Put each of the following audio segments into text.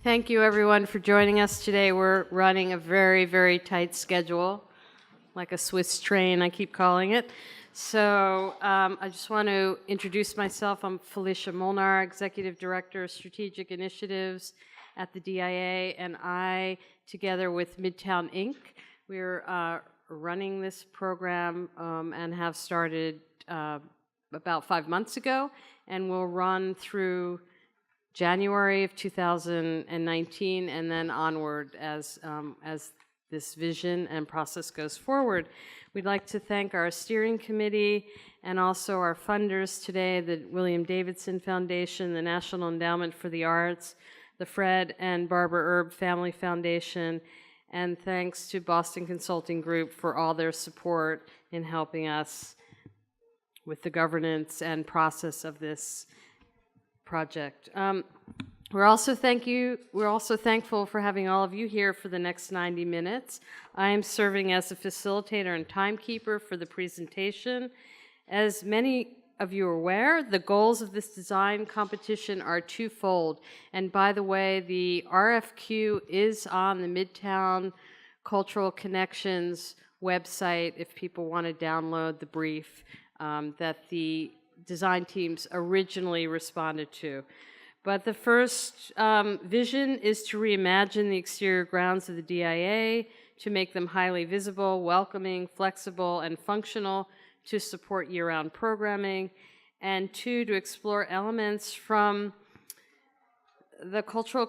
Thank you, everyone, for joining us today. We're running a very, very tight schedule, like a Swiss train, I keep calling it. So I just want to introduce myself. I'm Felicia Molnar, Executive Director of Strategic Initiatives at the DIA, and I, together with Midtown Inc., we're running this program and have started about 5 months ago, and we'll run through January of 2019 and then onward as this vision and process goes forward. We'd like to thank our steering committee and also our funders today, the William Davidson Foundation, the National Endowment for the Arts, the Fred and Barbara Erb Family Foundation, and thanks to Boston Consulting Group for all their support in helping us with the governance and process of this project. We're also thankful for having all of you here for the next 90 minutes. I am serving as a facilitator and timekeeper for the presentation. As many of you are aware, the goals of this design competition are twofold. And by the way, the RFQ is on the Midtown Cultural Connections website if people want to download the brief that the design teams originally responded to. But the first vision is to reimagine the exterior grounds of the DIA to make them highly visible, welcoming, flexible, and functional to support year-round programming, and two, to explore elements from the cultural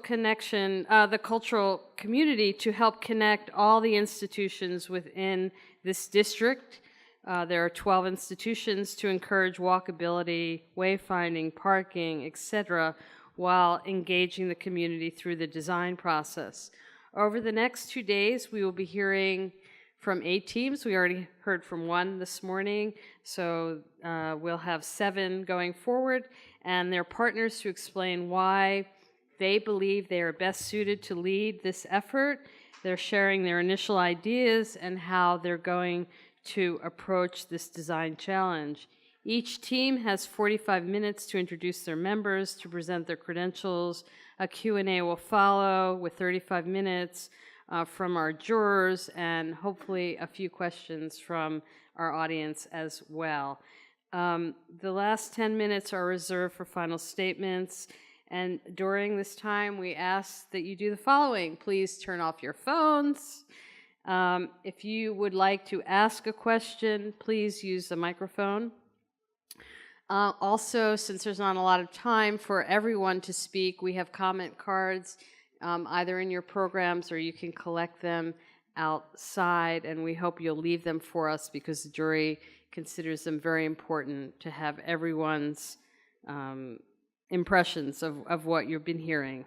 community to help connect all the institutions within this district. There are 12 institutions to encourage walkability, wayfinding, parking, etc., while engaging the community through the design process. Over the next 2 days, we will be hearing from 8 teams. We already heard from 1 this morning, so we'll have 7 going forward, and their partners to explain why they believe they are best suited to lead this effort. They're sharing their initial ideas and how they're going to approach this design challenge. Each team has 45 minutes to introduce their members, to present their credentials. A Q&A will follow with 35 minutes from our jurors and hopefully a few questions from our audience as well. The last 10 minutes are reserved for final statements, and during this time we ask that you do the following. Please turn off your phones. If you would like to ask a question, please use the microphone. Also, since there's not a lot of time for everyone to speak, we have comment cards either in your programs or you can collect them outside, and we hope you'll leave them for us because the jury considers them very important to have everyone's impressions of what you've been hearing.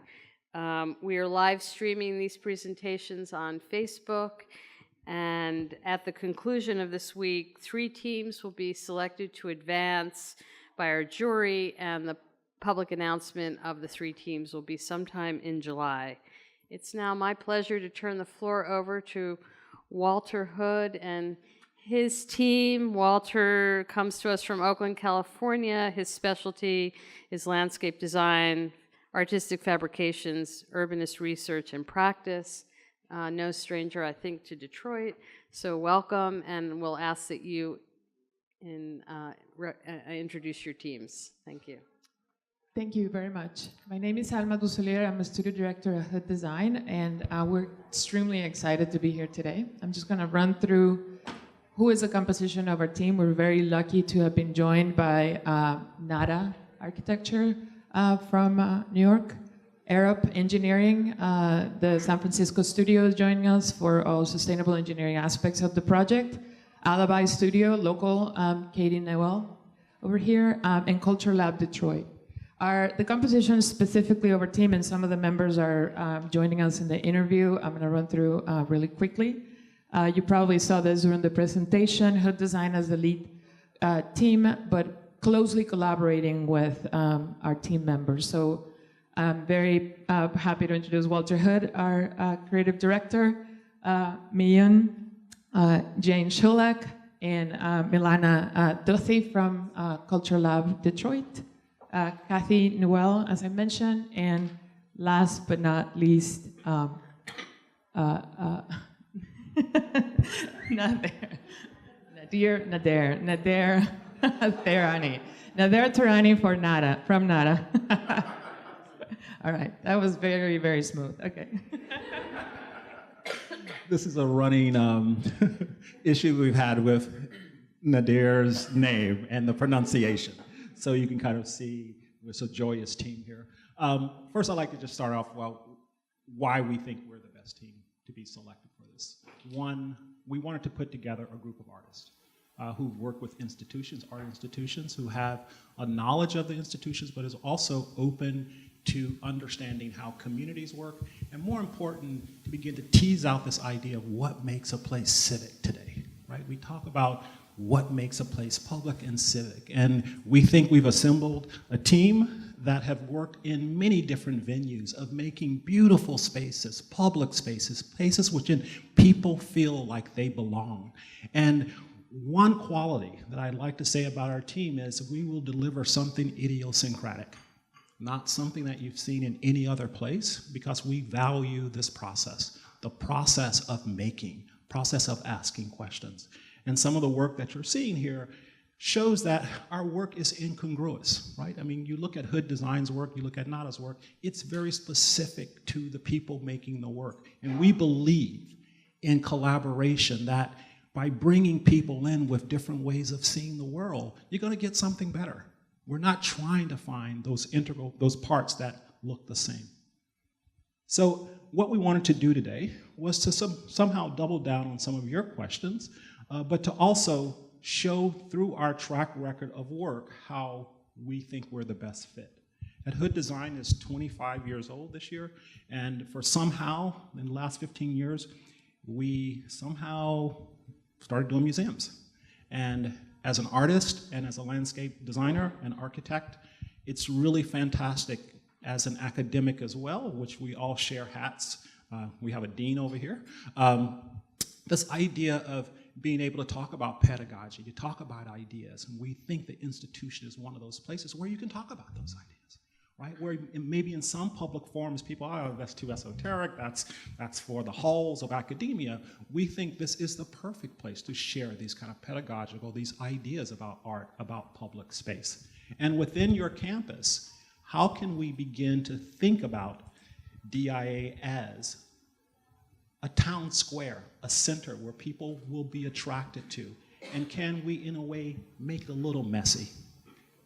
We are live streaming these presentations on Facebook, and at the conclusion of this week, 3 teams will be selected to advance by our jury, and the public announcement of the 3 teams will be sometime in July. It's now my pleasure to turn the floor over to Walter Hood and his team. Walter comes to us from Oakland, California. His specialty is landscape design, artistic fabrications, urbanist research and practice. No stranger, I think, to Detroit. So welcome, and we'll ask that you introduce your teams. Thank you. Thank you very much. My name is Alma Dusolier. I'm a studio director at Hood Design, and we're extremely excited to be here today. I'm just going to run through who is the composition of our team. We're very lucky to have been joined by NADA Architecture from New York, Arab Engineering, the San Francisco studio is joining us for all sustainable engineering aspects of the project, Alibi Studio, local, Katie Newell over here, and Culture Lab Detroit. The composition specifically of our team, and some of the members are joining us in the interview. I'm going to run through really quickly. You probably saw this during the presentation. Hood Design as the lead team, but closely collaborating with our team members. So I'm very happy to introduce Walter Hood, our creative director, Miyun, Jane Shulak, and Milana Duthie from Culture Lab Detroit, Kathy Newell, as I mentioned, and last but not least, Nader Terani. Nader Terani for Nada, from Nada. All right, that was very, very smooth. Okay. This is a running issue we've had with Nadir's name and the pronunciation. So you can kind of see it's a joyous team here. First, I'd like to just start off, why we think we're the best team to be selected for this. One, we wanted to put together a group of artists who've worked with institutions, art institutions, who have a knowledge of the institutions, but is also open to understanding how communities work, and more important, to begin to tease out this idea of what makes a place civic today, right? We talk about what makes a place public and civic, and we think we've assembled a team that have worked in many different venues of making beautiful spaces, public spaces, places which people feel like they belong. And one quality that I'd like to say about our team is we will deliver something idiosyncratic, not something that you've seen in any other place, because we value this process, the process of making, process of asking questions. And some of the work that you're seeing here shows that our work is incongruous, right? I mean, you look at Hood Design's work, you look at Nada's work, it's very specific to the people making the work. And we believe in collaboration, that by bringing people in with different ways of seeing the world, you're gonna get something better. We're not trying to find those parts that look the same. So what we wanted to do today was to somehow double down on some of your questions, but to also show through our track record of work how we think we're the best fit. At Hood Design is 25 years old this year, and for somehow, in the last 15 years, we somehow started doing museums. And as an artist and as a landscape designer and architect, it's really fantastic as an academic as well, which we all share hats. We have a dean over here. This idea of being able to talk about pedagogy, to talk about ideas, and we think the institution is one of those places where you can talk about those ideas, right? Where maybe in some public forums, people, oh, that's too esoteric, that's for the halls of academia. We think this is the perfect place to share these kind of pedagogical, these ideas about art, about public space. And within your campus, how can we begin to think about DIA as a town square, a center where people will be attracted to? And can we, in a way, make it a little messy?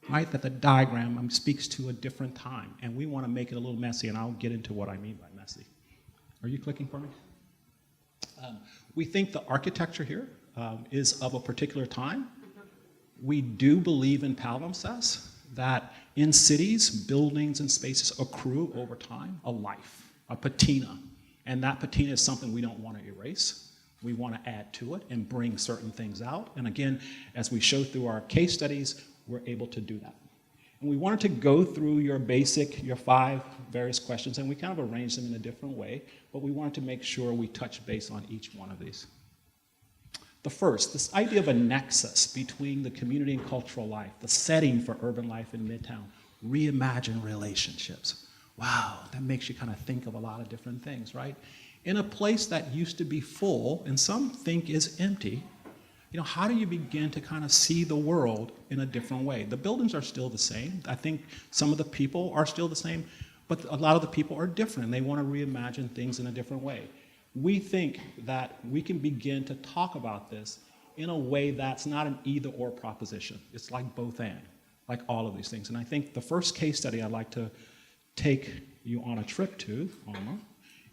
Right, that the diagram speaks to a different time, and we want to make it a little messy, and I'll get into what I mean by messy. Are you clicking for me? We think the architecture here is of a particular time. We do believe in palimpsest, that in cities, buildings and spaces accrue over time a life, a patina, and that patina is something we don't want to erase. We want to add to it and bring certain things out, and again, as we show through our case studies, we're able to do that. And we wanted to go through your 5 various questions, and we kind of arranged them in a different way, but we wanted to make sure we touch base on each one of these. The first, this idea of a nexus between the community and cultural life, the setting for urban life in Midtown, reimagine relationships. Wow, that makes you kind of think of a lot of different things, right? In a place that used to be full, and some think is empty, how do you begin to kind of see the world in a different way? The buildings are still the same. I think some of the people are still the same, but a lot of the people are different, and they want to reimagine things in a different way. We think that we can begin to talk about this in a way that's not an either-or proposition. It's like both and, like all of these things. And I think the first case study I'd like to take you on a trip to, Alma,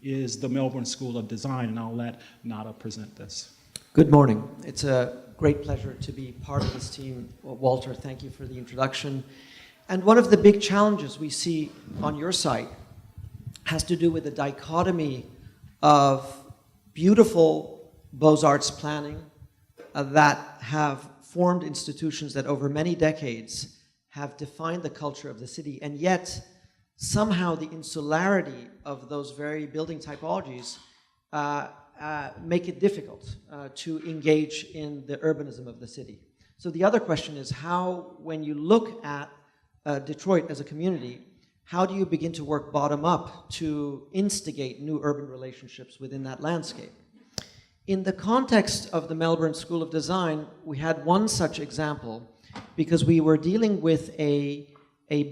is the Melbourne School of Design, and I'll let Nada present this. Good morning. It's a great pleasure to be part of this team. Walter, thank you for the introduction. And one of the big challenges we see on your site has to do with the dichotomy of beautiful Beaux-Arts planning that have formed institutions that over many decades have defined the culture of the city, and yet somehow the insularity of those very building typologies make it difficult to engage in the urbanism of the city. So the other question is how, when you look at Detroit as a community, how do you begin to work bottom up to instigate new urban relationships within that landscape? In the context of the Melbourne School of Design, we had one such example because we were dealing with a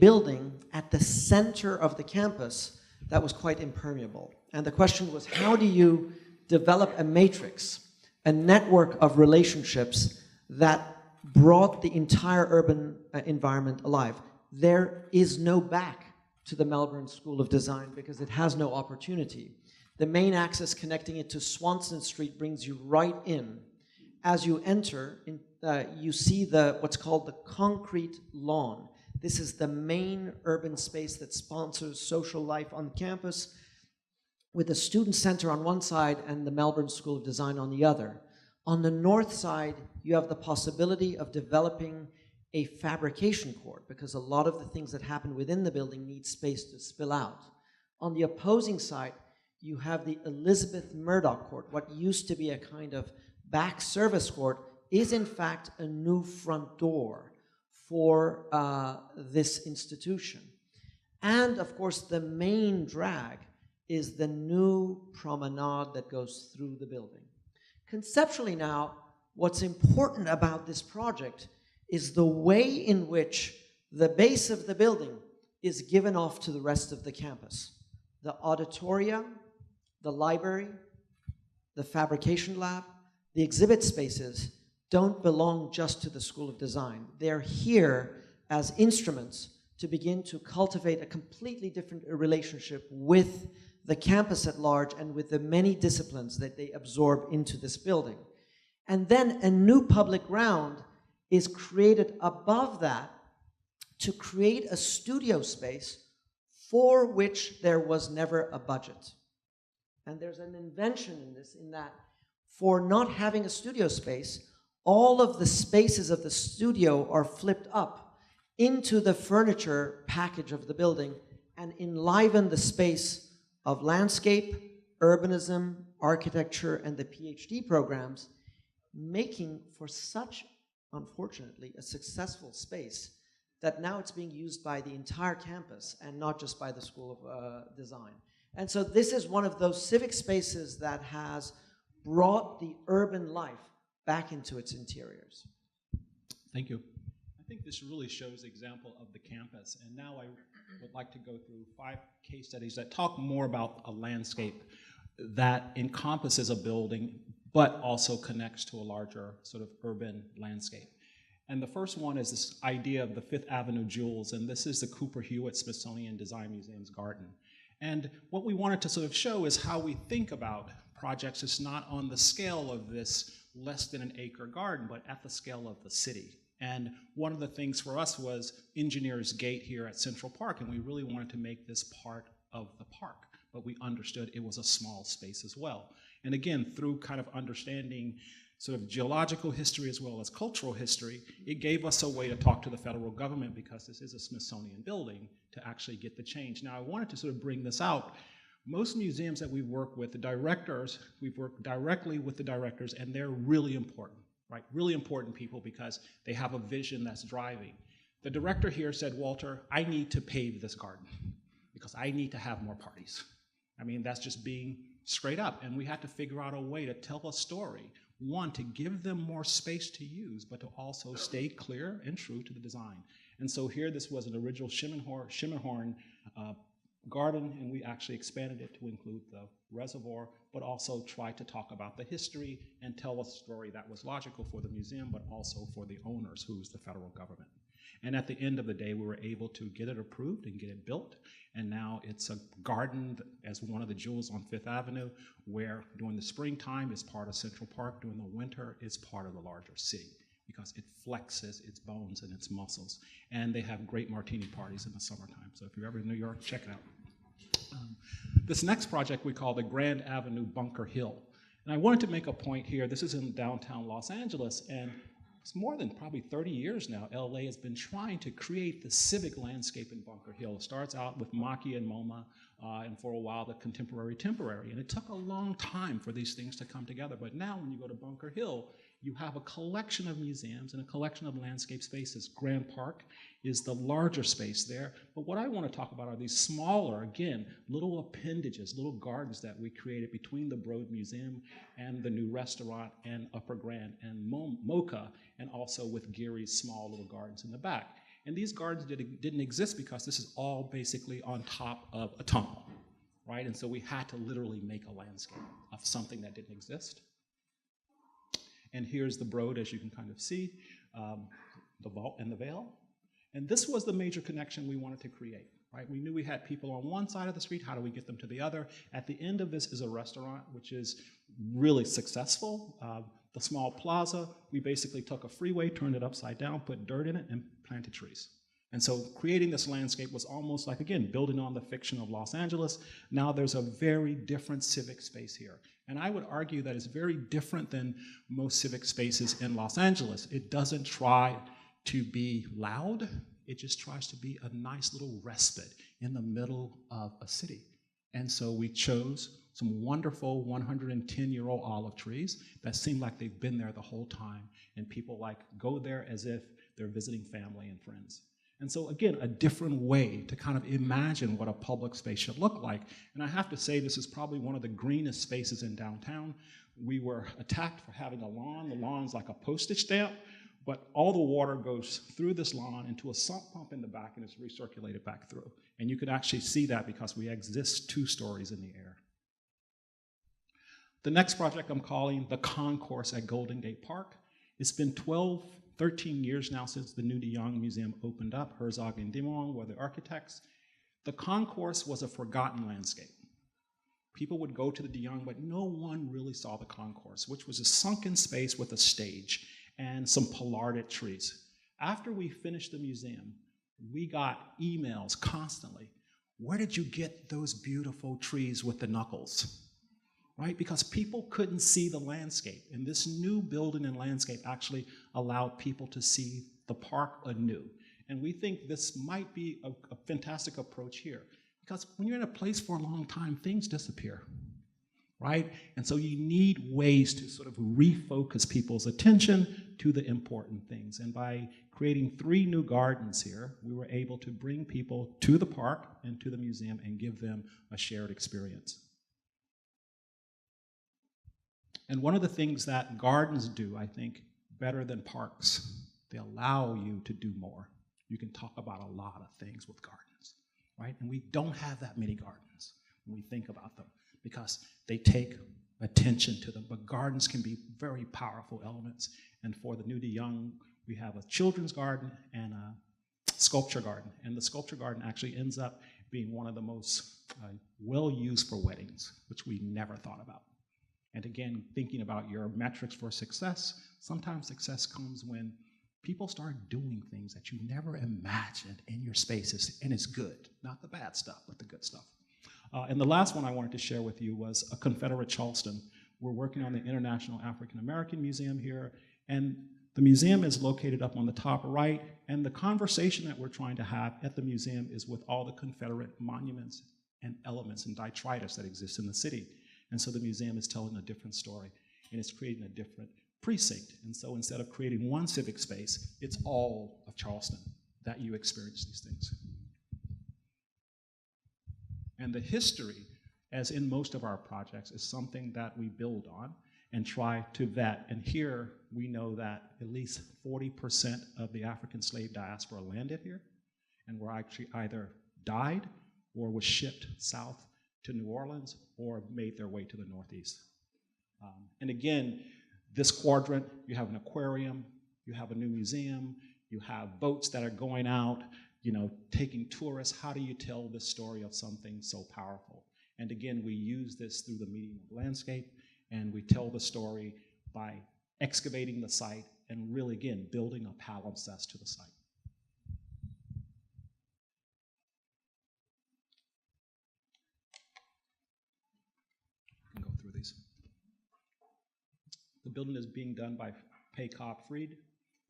building at the center of the campus that was quite impermeable. And the question was, how do you develop a matrix, a network of relationships that brought the entire urban environment alive? There is no back to the Melbourne School of Design because it has no opportunity. The main access connecting it to Swanston Street brings you right in. As you enter, you see what's called the concrete lawn. This is the main urban space that sponsors social life on campus, with the student center on one side and the Melbourne School of Design on the other. On the north side, you have the possibility of developing a fabrication court, because a lot of the things that happen within the building need space to spill out. On the opposing side, you have the Elizabeth Murdoch Court. What used to be a kind of back service court is in fact a new front door for this institution. And of course, the main drag is the new promenade that goes through the building. Conceptually now, what's important about this project is the way in which the base of the building is given off to the rest of the campus. The auditorium, the library, the fabrication lab, the exhibit spaces don't belong just to the School of Design. They're here as instruments to begin to cultivate a completely different relationship with the campus at large and with the many disciplines that they absorb into this building. And then a new public ground is created above that to create a studio space for which there was never a budget. And there's an invention in this, in that for not having a studio space, all of the spaces of the studio are flipped up into the furniture package of the building and enliven the space of landscape, urbanism, architecture, and the PhD programs, making for such, unfortunately, a successful space that now it's being used by the entire campus and not just by the School of Design. And so this is one of those civic spaces that has brought the urban life back into its interiors. Thank you. I think this really shows the example of the campus. And now I would like to go through 5 case studies that talk more about a landscape that encompasses a building, but also connects to a larger sort of urban landscape. And the first one is this idea of the Fifth Avenue Jewels, and this is the Cooper Hewitt Smithsonian Design Museum's garden. And what we wanted to sort of show is how we think about projects. It's not on the scale of this less than an acre garden, but at the scale of the city. And one of the things for us was Engineers Gate here at Central Park, and we really wanted to make this part of the park, but we understood it was a small space as well. And again, through kind of understanding sort of geological history as well as cultural history, it gave us a way to talk to the federal government, because this is a Smithsonian building, to actually get the change. Now, I wanted to sort of bring this out. Most museums that we work with, the directors, we've worked directly with the directors, and they're really important, right? Really important people, because they have a vision that's driving. The director here said, Walter, I need to pave this garden because I need to have more parties. I mean, that's just being straight up. And we had to figure out a way to tell a story. One, to give them more space to use, but to also stay clear and true to the design. And so here, this was an original Schimmelhorn garden, and we actually expanded it to include the reservoir, but also tried to talk about the history and tell a story that was logical for the museum, but also for the owners, who's the federal government. And at the end of the day, we were able to get it approved and get it built. And now it's a garden as one of the jewels on Fifth Avenue, where during the springtime it's part of Central Park, during the winter it's part of the larger city, because it flexes its bones and its muscles. And they have great martini parties in the summertime. So if you're ever in New York, check it out. This next project we call the Grand Avenue Bunker Hill. And I wanted to make a point here. This is in downtown Los Angeles, and it's more than probably 30 years now, LA has been trying to create the civic landscape in Bunker Hill. It starts out with Maki and MoMA, and for a while the contemporary temporary. And it took a long time for these things to come together. But now when you go to Bunker Hill, you have a collection of museums and a collection of landscape spaces. Grand Park is the larger space there, but what I want to talk about are these smaller, again, little appendages, little gardens that we created between the Broad Museum and the new restaurant and Upper Grand and Mocha, and also with Geary's small little gardens in the back. And these gardens didn't exist because this is all basically on top of a tunnel, right? And so we had to literally make a landscape of something that didn't exist. And here's the Broad, as you can kind of see, the vault and the Vale. And this was the major connection we wanted to create, right? We knew we had people on one side of the street. How do we get them to the other? At the end of this is a restaurant, which is really successful. The small plaza, we basically took a freeway, turned it upside down, put dirt in it, and planted trees. And so creating this landscape was almost like, again, building on the fiction of Los Angeles. Now there's a very different civic space here. And I would argue that it's very different than most civic spaces in Los Angeles. It doesn't try to be loud. It just tries to be a nice little respite in the middle of a city. And so we chose some wonderful 110-year-old olive trees that seem like they've been there the whole time. And people like go there as if they're visiting family and friends. And so again, a different way to kind of imagine what a public space should look like. And I have to say, this is probably one of the greenest spaces in downtown. We were attacked for having a lawn. The lawn's like a postage stamp, but all the water goes through this lawn into a sump pump in the back and it's recirculated back through. And you can actually see that because we exist 2 stories in the air. The next project I'm calling the Concourse at Golden Gate Park. It's been 13 years now since the new de Young Museum opened up. Herzog and Dimong were the architects. The concourse was a forgotten landscape. People would go to the de Young, but no one really saw the concourse, which was a sunken space with a stage and some pollarded trees. After we finished the museum, we got emails constantly. Where did you get those beautiful trees with the knuckles? Right? Because people couldn't see the landscape. And this new building and landscape actually allowed people to see the park anew. And we think this might be a fantastic approach here. Because when you're in a place for a long time, things disappear, right? And so you need ways to sort of refocus people's attention to the important things. And by creating 3 new gardens here, we were able to bring people to the park and to the museum and give them a shared experience. And one of the things that gardens do, I think, better than parks, they allow you to do more. You can talk about a lot of things with gardens, right? And we don't have that many gardens when we think about them because they take attention to them. But gardens can be very powerful elements. And for the new de Young, we have a children's garden and a sculpture garden. And the sculpture garden actually ends up being one of the most well used for weddings, which we never thought about. And again, thinking about your metrics for success, sometimes success comes when people start doing things that you never imagined in your spaces, and it's good. Not the bad stuff, but the good stuff. And the last one I wanted to share with you was a Confederate Charleston. We're working on the International African American Museum here, and the museum is located up on the top right, and the conversation that we're trying to have at the museum is with all the Confederate monuments and elements and detritus that exist in the city. And so the museum is telling a different story, and it's creating a different precinct. And so instead of creating one civic space, it's all of Charleston that you experience these things. And the history, as in most of our projects, is something that we build on and try to vet. And here we know that at least 40% of the African slave diaspora landed here and were actually either died or was shipped south to New Orleans or made their way to the Northeast. And again, this quadrant, you have an aquarium, you have a new museum, you have boats that are going out, taking tourists. How do you tell this story of something so powerful? And again, we use this through the medium of landscape, and we tell the story by excavating the site and really, again, building a palimpsest to the site. The building is being done by Pay Cobb Freed.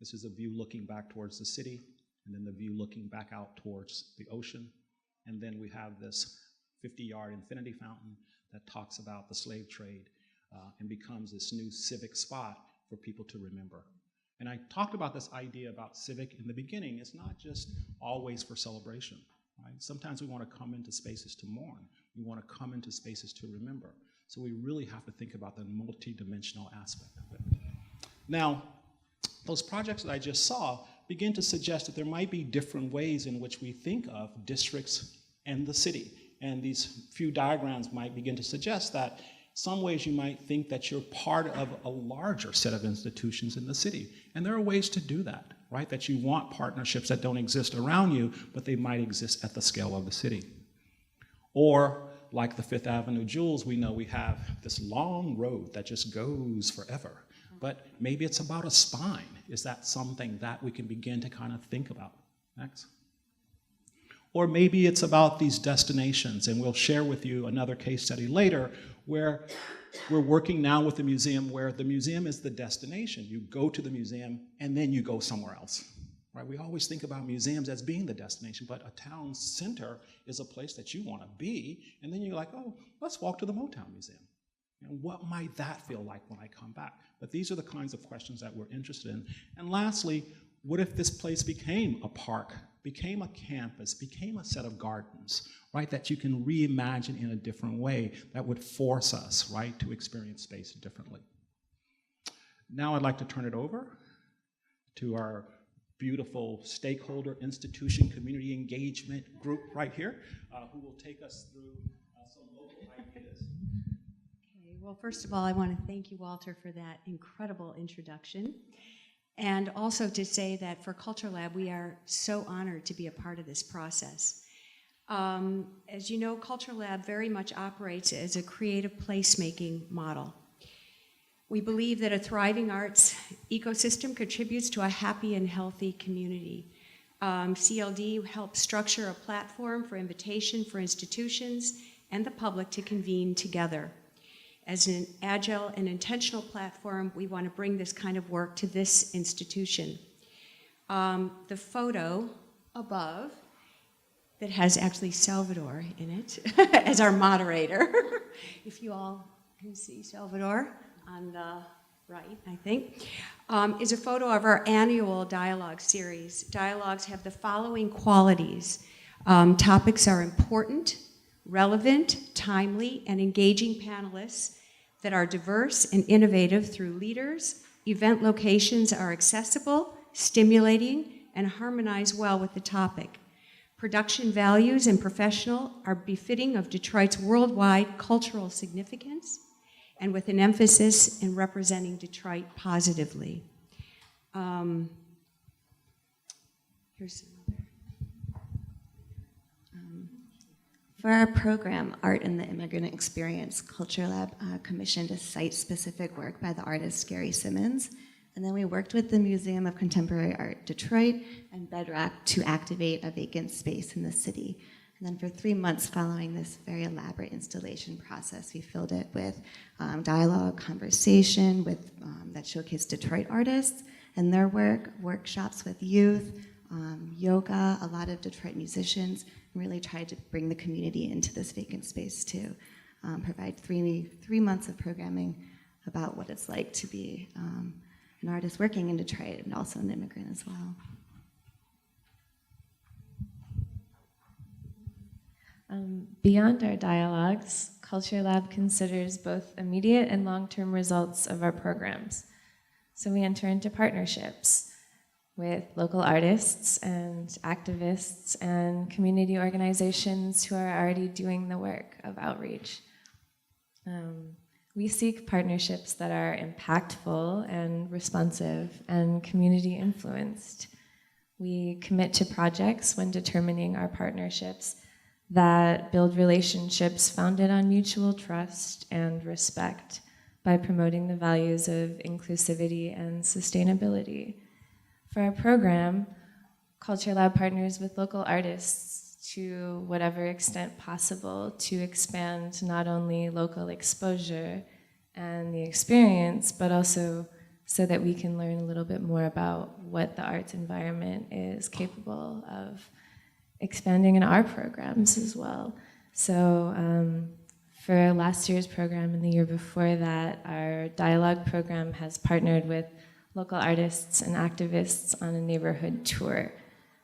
This is a view looking back towards the city, and then the view looking back out towards the ocean. And then we have this 50-yard infinity fountain that talks about the slave trade and becomes this new civic spot for people to remember. And I talked about this idea about civic in the beginning. It's not just always for celebration, right? Sometimes we want to come into spaces to mourn. We want to come into spaces to remember. So we really have to think about the multidimensional aspect of it. Now, those projects that I just saw begin to suggest that there might be different ways in which we think of districts and the city. And these few diagrams might begin to suggest that some ways you might think that you're part of a larger set of institutions in the city. And there are ways to do that, right? That you want partnerships that don't exist around you, but they might exist at the scale of the city. Or, like the Fifth Avenue Jewels, we know we have this long road that just goes forever. But maybe it's about a spine. Is that something that we can begin to kind of think about? Next. Or maybe it's about these destinations, and we'll share with you another case study later where we're working now with the museum where the museum is the destination. You go to the museum and then you go somewhere else, right? We always think about museums as being the destination, but a town center is a place that you want to be, and then you're like, oh, let's walk to the Motown Museum. And what might that feel like when I come back? But these are the kinds of questions that we're interested in. And lastly, what if this place became a park, became a campus, became a set of gardens, right, that you can reimagine in a different way that would force us, right, to experience space differently. Now I'd like to turn it over to our beautiful stakeholder institution community engagement group right here, who will take us through some local ideas. Okay, well, first of all, I want to thank you, Walter, for that incredible introduction. And also to say that for Culture Lab, we are so honored to be a part of this process. As you know, Culture Lab very much operates as a creative placemaking model. We believe that a thriving arts ecosystem contributes to a happy and healthy community. CLD helps structure a platform for invitation for institutions and the public to convene together. As an agile and intentional platform, we want to bring this kind of work to this institution. The photo above that has actually Salvador in it as our moderator, if you all can see Salvador on the right, I think, is a photo of our annual dialogue series. Dialogues have the following qualities. Topics are important, relevant, timely, and engaging panelists that are diverse and innovative through leaders. Event locations are accessible, stimulating, and harmonize well with the topic. Production values and professional are befitting of Detroit's worldwide cultural significance and with an emphasis in representing Detroit positively. Here's another. For our program, Art in the Immigrant Experience, Culture Lab commissioned a site-specific work by the artist Gary Simmons, and then we worked with the Museum of Contemporary Art Detroit and Bedrock to activate a vacant space in the city. And then for 3 months following this very elaborate installation process, we filled it with dialogue, conversation with that showcased Detroit artists and their work, workshops with youth, yoga, a lot of Detroit musicians, and really tried to bring the community into this vacant space to provide three months of programming about what it's like to be an artist working in Detroit and also an immigrant as well. Beyond our dialogues, Culture Lab considers both immediate and long-term results of our programs. So we enter into partnerships with local artists and activists and community organizations who are already doing the work of outreach. We seek partnerships that are impactful and responsive and community influenced. We commit to projects when determining our partnerships that build relationships founded on mutual trust and respect by promoting the values of inclusivity and sustainability. For our program, Culture Lab partners with local artists to whatever extent possible to expand not only local exposure and the experience, but also so that we can learn a little bit more about what the arts environment is capable of expanding in our programs as well. So For last year's program and the year before that, our dialogue program has partnered with local artists and activists on a neighborhood tour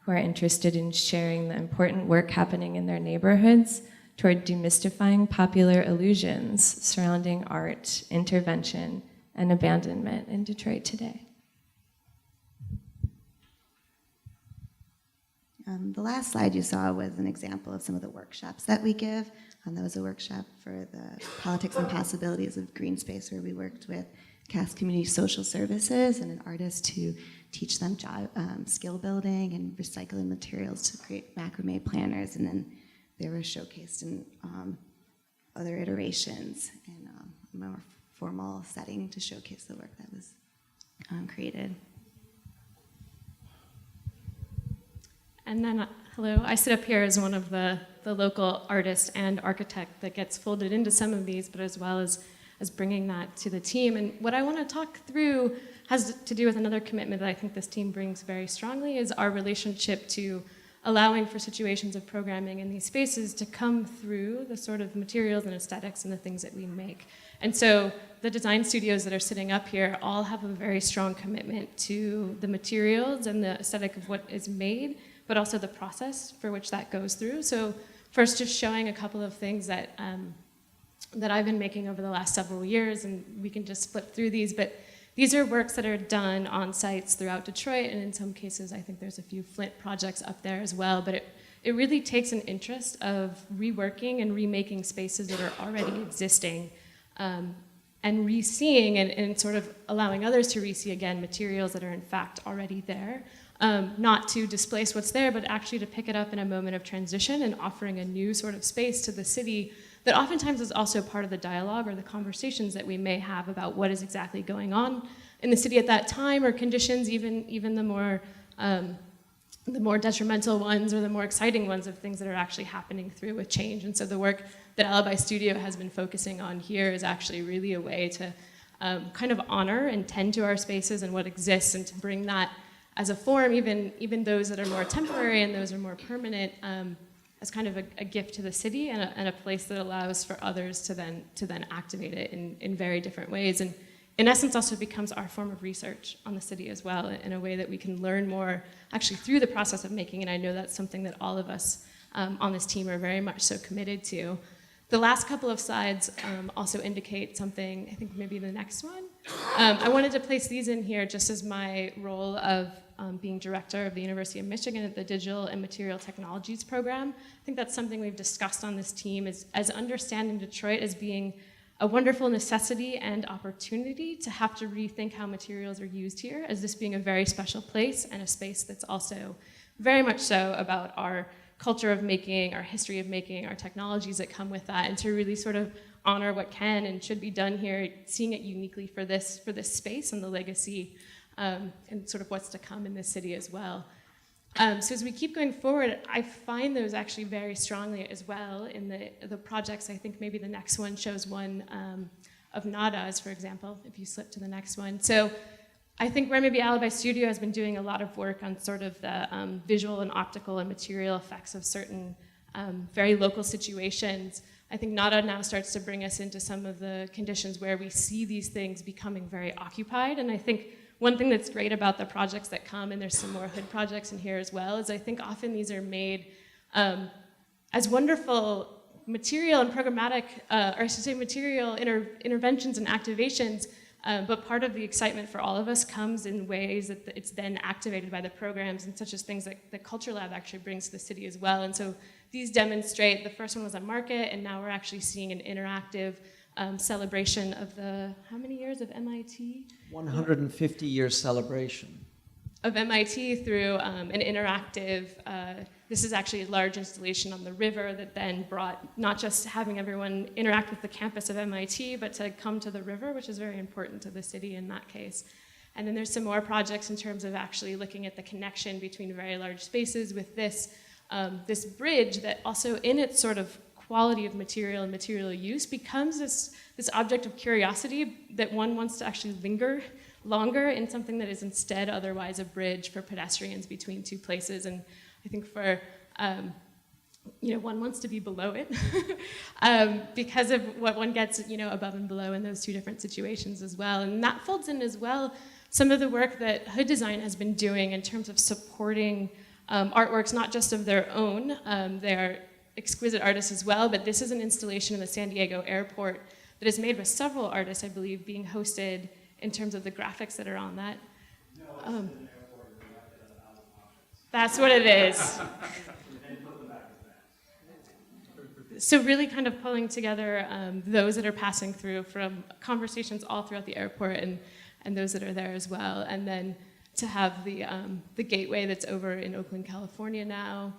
who are interested in sharing the important work happening in their neighborhoods toward demystifying popular illusions surrounding art, intervention, and abandonment in Detroit today. The last slide you saw was an example of some of the workshops that we give. That was a workshop for the politics and possibilities of green space, where we worked with Cass Community Social Services and an artist to teach them skill building and recycling materials to create macrame planners, and then they were showcased in other iterations in a more formal setting to showcase the work that was created. And then, hello, I sit up here as one of the local artists and architect that gets folded into some of these, but as well as bringing that to the team. And what I want to talk through has to do with another commitment that I think this team brings very strongly, is our relationship to allowing for situations of programming in these spaces to come through the sort of materials and aesthetics and the things that we make. And so the design studios that are sitting up here all have a very strong commitment to the materials and the aesthetic of what is made, but also the process for which that goes through. So first, just showing a couple of things that that I've been making over the last several years, and we can just flip through these, but these are works that are done on sites throughout Detroit, and in some cases, I think there's a few Flint projects up there as well, but it really takes an interest of reworking and remaking spaces that are already existing, and re-seeing and sort of allowing others to re-see again materials that are in fact already there. Not to displace what's there, but actually to pick it up in a moment of transition and offering a new sort of space to the city that oftentimes is also part of the dialogue or the conversations that we may have about what is exactly going on in the city at that time, or conditions, even the more detrimental ones or the more exciting ones of things that are actually happening through with change. And so the work that Alibi Studio has been focusing on here is actually really a way to kind of honor and tend to our spaces and what exists, and to bring that as a form, even those that are more temporary and those are more permanent, as kind of a gift to the city and a place that allows for others to then activate it in very different ways. And in essence also becomes our form of research on the city as well, in a way that we can learn more actually through the process of making. And I know that's something that all of us on this team are very much so committed to. The last couple of slides also indicate something, I think maybe the next one. I wanted to place these in here just as my role of being director of the University of Michigan at the Digital and Material Technologies program. I think that's something we've discussed on this team, as understanding Detroit as being a wonderful necessity and opportunity to have to rethink how materials are used here, as this being a very special place and a space that's also very much so about our culture of making, our history of making, our technologies that come with that, and to really sort of honor what can and should be done here, seeing it uniquely for this space and the legacy and sort of what's to come in this city as well. So as we keep going forward, I find those actually very strongly as well in the projects. I think maybe the next one shows one of Nada's, for example, if you slip to the next one. So I think where maybe Alibi Studio has been doing a lot of work on sort of the visual and optical and material effects of certain very local situations, I think Nada now starts to bring us into some of the conditions where we see these things becoming very occupied. And I think one thing that's great about the projects that come, and there's some more hood projects in here as well, is I think often these are made as wonderful material and programmatic, or I should say material interventions and activations, but part of the excitement for all of us comes in ways that it's then activated by the programs, and such as things like the Culture Lab actually brings to the city as well. And so these demonstrate, the first one was a market, and now we're actually seeing an interactive celebration of the, how many years of MIT? 150-year celebration. Of MIT through an interactive, this is actually a large installation on the river that then brought not just having everyone interact with the campus of MIT, but to come to the river, which is very important to the city in that case. And then there's some more projects in terms of actually looking at the connection between very large spaces with this bridge that also in its sort of quality of material and material use becomes this object of curiosity that one wants to actually linger longer in something that is instead otherwise a bridge for pedestrians between two places. And I think for one wants to be below it because of what one gets, above and below in those two different situations as well. And that folds in as well some of the work that Hood Design has been doing in terms of supporting artworks, not just of their own. They are exquisite artists as well, but this is an installation in the San Diego airport that is made with several artists, I believe, being hosted in terms of the graphics that are on that. That's what it is. So really kind of pulling together those that are passing through from conversations all throughout the airport and those that are there as well. And then to have the gateway that's over in Oakland, California now.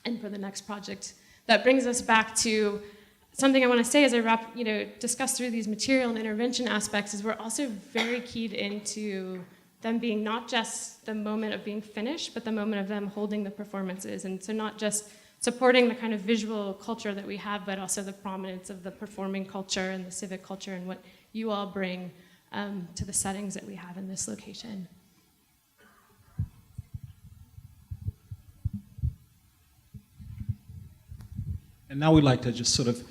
And for the next project, that brings us back to something I want to say as I discuss through these material and intervention aspects is we're also very keyed into them being not just the moment of being finished, but the moment of them holding the performances. And so not just supporting the kind of visual culture that we have, but also the prominence of the performing culture and the civic culture and what you all bring to the settings that we have in this location. And now we'd like to just sort of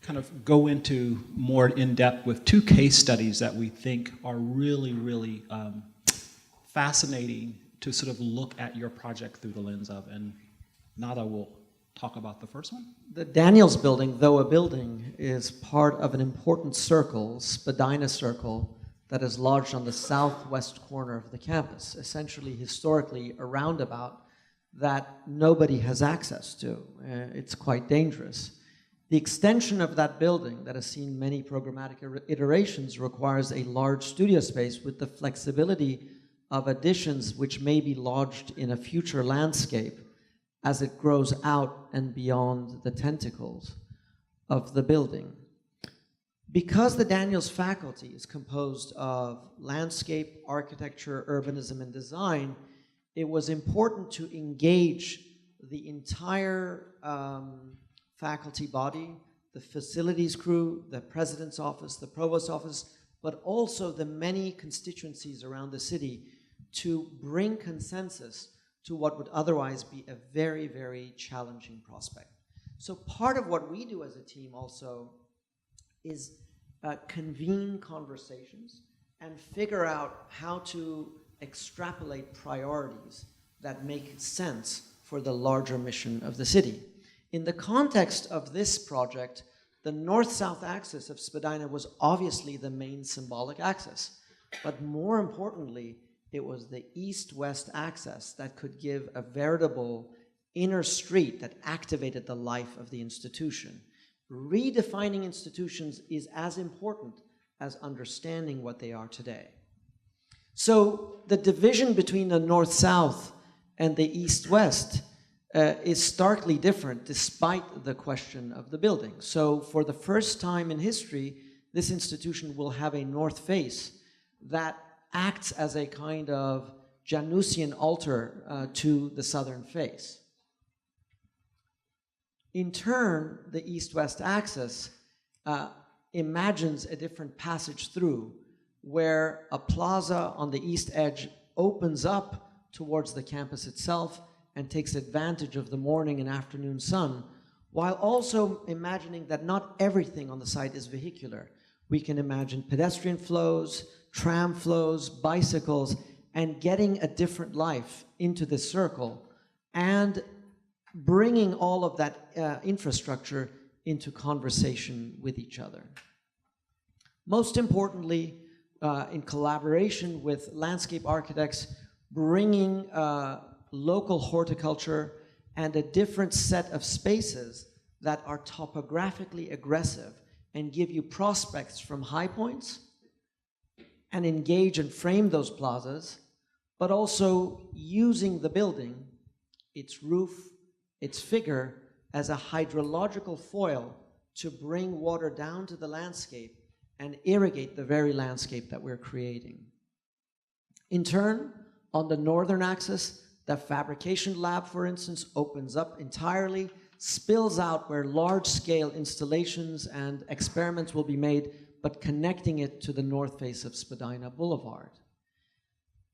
kind of go into more in depth with two case studies that we think are really, really fascinating to sort of look at your project through the lens of. And Nada will talk about the first one. The Daniels Building, though a building, is part of an important circle, Spadina Circle, that is lodged on the southwest corner of the campus, essentially historically a roundabout that nobody has access to. It's quite dangerous. The extension of that building that has seen many programmatic iterations requires a large studio space with the flexibility of additions which may be lodged in a future landscape as it grows out and beyond the tentacles of the building. Because the Daniels faculty is composed of landscape, architecture, urbanism, and design, it was important to engage the entire faculty body, the facilities crew, the president's office, the provost's office, but also the many constituencies around the city to bring consensus to what would otherwise be a very, very challenging prospect. So part of what we do as a team also is convene conversations and figure out how to extrapolate priorities that make sense for the larger mission of the city. In the context of this project, the north-south axis of Spadina was obviously the main symbolic axis, but more importantly, it was the east-west axis that could give a veritable inner street that activated the life of the institution. Redefining institutions is as important as understanding what they are today. So the division between the north-south and the east-west is starkly different despite the question of the building. So for the first time in history, this institution will have a north face that acts as a kind of Janusian altar to the southern face. In turn, the east-west axis imagines a different passage through where a plaza on the east edge opens up towards the campus itself and takes advantage of the morning and afternoon sun, while also imagining that not everything on the site is vehicular. We can imagine pedestrian flows, tram flows, bicycles, and getting a different life into this circle and bringing all of that infrastructure into conversation with each other. Most importantly, in collaboration with landscape architects, bringing local horticulture and a different set of spaces that are topographically aggressive and give you prospects from high points and engage and frame those plazas, but also using the building, its roof, its figure, as a hydrological foil to bring water down to the landscape and irrigate the very landscape that we're creating. In turn, on the northern axis, the fabrication lab, for instance, opens up entirely, spills out where large-scale installations and experiments will be made, but connecting it to the north face of Spadina Boulevard.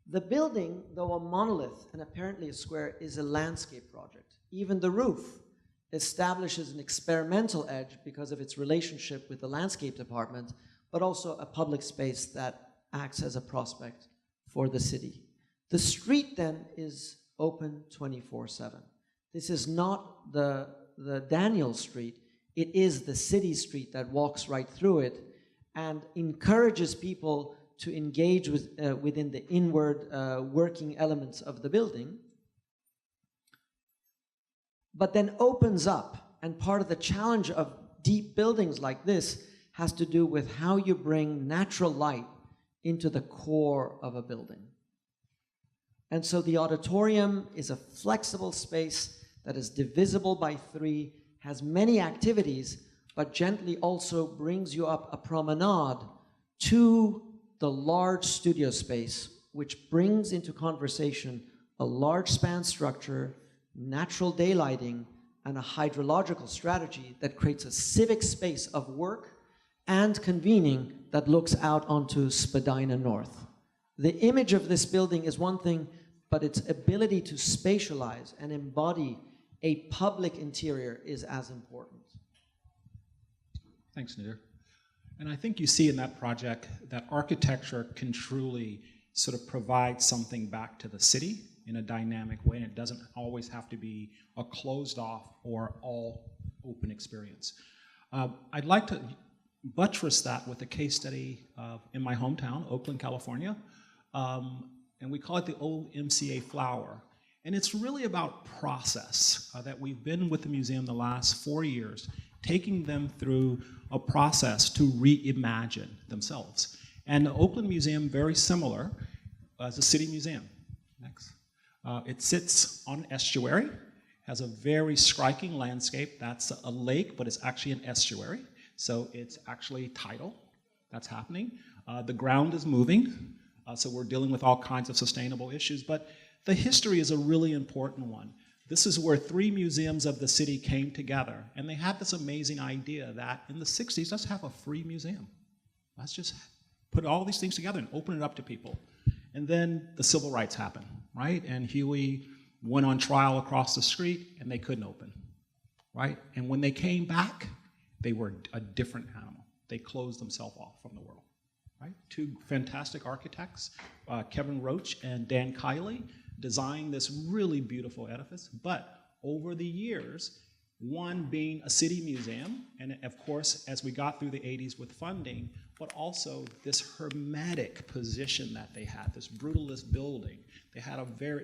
The building, though a monolith and apparently a square, is a landscape project. Even the roof establishes an experimental edge because of its relationship with the landscape department, but also a public space that acts as a prospect for the city. The street then is open 24/7. This is not the Daniel Street, it is the city street that walks right through it and encourages people to engage within the inward working elements of the building, but then opens up. And part of the challenge of deep buildings like this has to do with how you bring natural light into the core of a building. And so the auditorium is a flexible space that is divisible by 3, has many activities, but gently also brings you up a promenade to the large studio space, which brings into conversation a large span structure, natural daylighting, and a hydrological strategy that creates a civic space of work and convening that looks out onto Spadina North. The image of this building is one thing, but its ability to spatialize and embody a public interior is as important. Thanks, Nadir. And I think you see in that project that architecture can truly sort of provide something back to the city in a dynamic way, and it doesn't always have to be a closed off or all open experience. I'd like to buttress that with a case study in my hometown, Oakland, California, and we call it the old MCA Flower. And it's really about process that we've been with the museum the last 4 years, taking them through a process to reimagine themselves. And the Oakland Museum, very similar as a city museum. Next. It sits on an estuary, has a very striking landscape. That's a lake, but it's actually an estuary. So it's actually tidal. That's happening. The ground is moving. So we're dealing with all kinds of sustainable issues. But the history is a really important one. This is where 3 museums of the city came together, and they had this amazing idea that in the 60s, let's have a free museum. Let's just put all these things together and open it up to people. And then the civil rights happened, right? And Huey went on trial across the street, and they couldn't open, right? And when they came back, they were a different animal. They closed themselves off from the world, right? 2 fantastic architects, Kevin Roach and Dan Kiley, designed this really beautiful edifice, but over the years, one being a city museum, and of course, as we got through the 80s with funding, but also this hermetic position that they had, this brutalist building.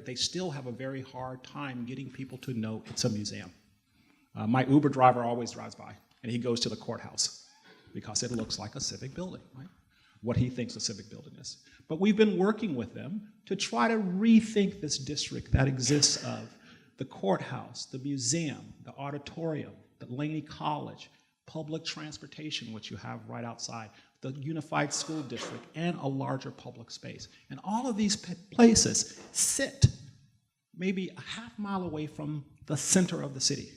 They still have a very hard time getting people to know it's a museum. My Uber driver always drives by, and he goes to the courthouse because it looks like a civic building, right? What he thinks a civic building is. But we've been working with them to try to rethink this district that exists of the courthouse, the museum, the auditorium, the Laney College, public transportation, which you have right outside, the unified school district, and a larger public space. And all of these places sit maybe a half mile away from the center of the city.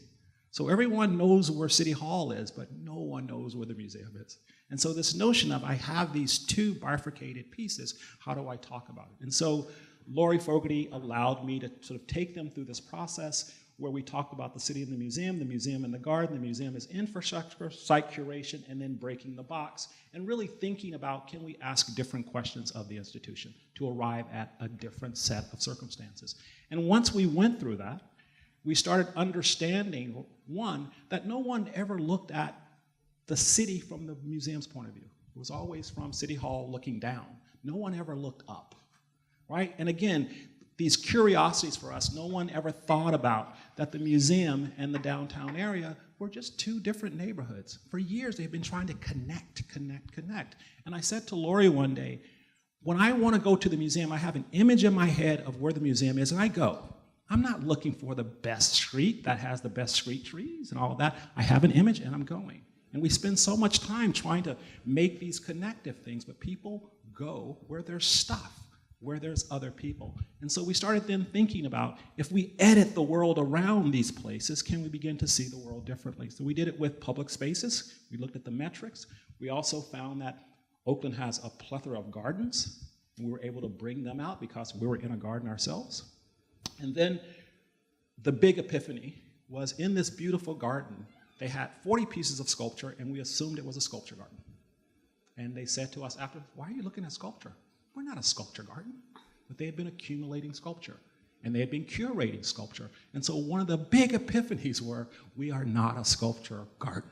So everyone knows where City Hall is, but no one knows where the museum is. And so this notion of I have these 2 bifurcated pieces, how do I talk about it? And so Lori Fogarty allowed me to sort of take them through this process where we talked about the city and the museum and the garden. The museum is infrastructure, site curation, and then breaking the box, and really thinking about, can we ask different questions of the institution to arrive at a different set of circumstances? And once we went through that, we started understanding, one, that no one ever looked at the city from the museum's point of view. It was always from City Hall looking down. No one ever looked up, right? And again, these curiosities for us, no one ever thought about that the museum and the downtown area were just 2 different neighborhoods. For years, they've been trying to connect. And I said to Lori one day, when I want to go to the museum, I have an image in my head of where the museum is, and I go. I'm not looking for the best street that has the best street trees and all of that. I have an image, and I'm going. And we spend so much time trying to make these connective things, but people go where there's stuff, where there's other people. And so we started then thinking about, if we edit the world around these places, can we begin to see the world differently? So we did it with public spaces. We looked at the metrics. We also found that Oakland has a plethora of gardens. And we were able to bring them out because we were in a garden ourselves. And then the big epiphany was in this beautiful garden, they had 40 pieces of sculpture, and we assumed it was a sculpture garden. And they said to us after, why are you looking at sculpture? We're not a sculpture garden. But they had been accumulating sculpture, and they had been curating sculpture. And so one of the big epiphanies were, we are not a sculpture garden,